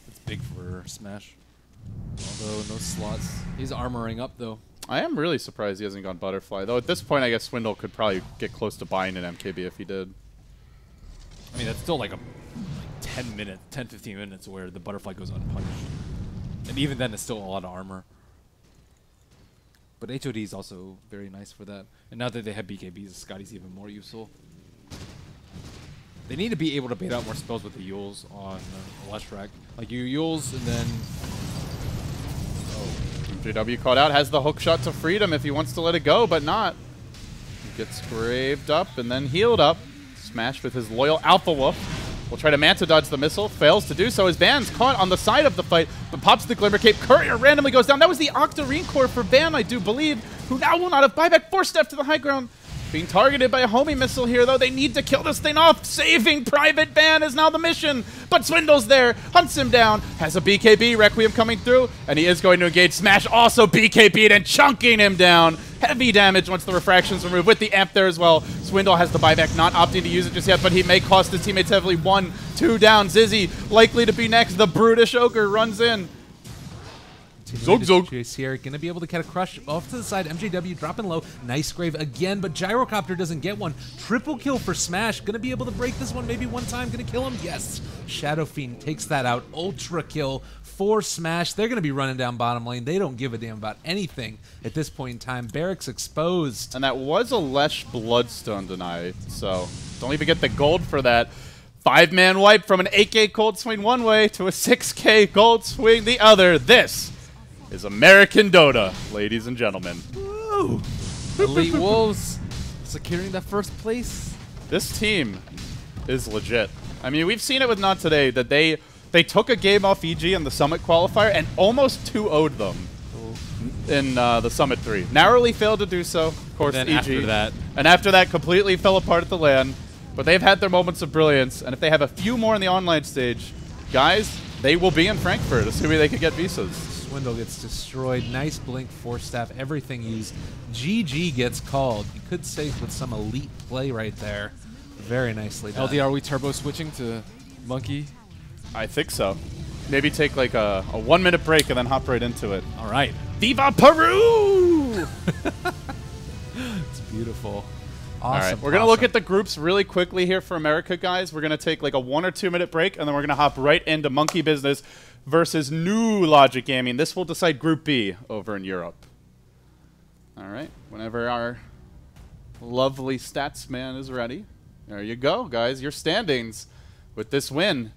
It's big for Smash. Although no slots. He's armoring up, though. I am really surprised he hasn't gone Butterfly. Though at this point, I guess Swindle could probably get close to buying an MKB if he did. I mean, that's still like 10 minutes, 10-15 minutes where the Butterfly goes unpunished. And even then, it's still a lot of armor. But HOD is also very nice for that. And now that they have BKBs, Scotty's even more useful. They need to be able to bait out more spells with the Yules on Leshrac. Like you Yules and then... JW caught out, has the hook shot to freedom if he wants to let it go, but not. He gets graved up and then healed up. Smashed with his loyal Alpha Wolf. Will try to Manta dodge the missile, fails to do so. His Van's caught on the side of the fight, but pops the Glimmer Cape. Courier randomly goes down. That was the Octarine Core for Van, I do believe, who now will not have buyback. Force step to the high ground. Being targeted by a homing missile here, though. They need to kill this thing off. Saving Private Van is now the mission. But Swindle's there, hunts him down, has a BKB, Requiem coming through, and he is going to engage Smash, also BKB'd and chunking him down. Heavy damage once the refractions removed with the amp there as well. Swindle has the buyback, not opting to use it just yet, but he may cost his teammates heavily. 1, 2 down. Zizzy likely to be next. The Brutish Ogre runs in. Zog Zog. Here, gonna be able to get a crush off to the side. MJW dropping low. Nice grave again, but Gyrocopter doesn't get one. Triple kill for Smash. Gonna be able to break this one maybe one time. Gonna kill him. Yes. Shadow Fiend takes that out. Ultra kill for Smash. They're gonna be running down bottom lane. They don't give a damn about anything at this point in time. Barracks exposed. And that was a Lesh Bloodstone deny, so don't even get the gold for that. 5-man wipe from an 8K gold swing one way to a 6K gold swing the other. This is American Dota, ladies and gentlemen. Woo! Elite Wolves securing that first place. This team is legit. I mean, we've seen it with Not Today, that they took a game off EG in the Summit qualifier and almost 2-0'd them in the Summit 3. Narrowly failed to do so, of course, and EG. then And after that, completely fell apart at the LAN. But they've had their moments of brilliance, and if they have a few more in the online stage, guys, they will be in Frankfurt, assuming they can get visas. Swindle gets destroyed. Nice blink, force staff, everything used. GG gets called. You could say with some elite play right there. Very nicely done. LD, are we turbo switching to Monkey? I think so. Maybe take like a 1-minute break and then hop right into it. All right. Viva Peru! It's beautiful. All right, Awesome. we're going to look at the groups really quickly here for America, guys. We're going to take like a 1 or 2 minute break, and then we're going to hop right into Monkey Business versus New Logic Gaming. This will decide Group B over in Europe. All right, whenever our lovely stats man is ready. There you go, guys. Your standings with this win.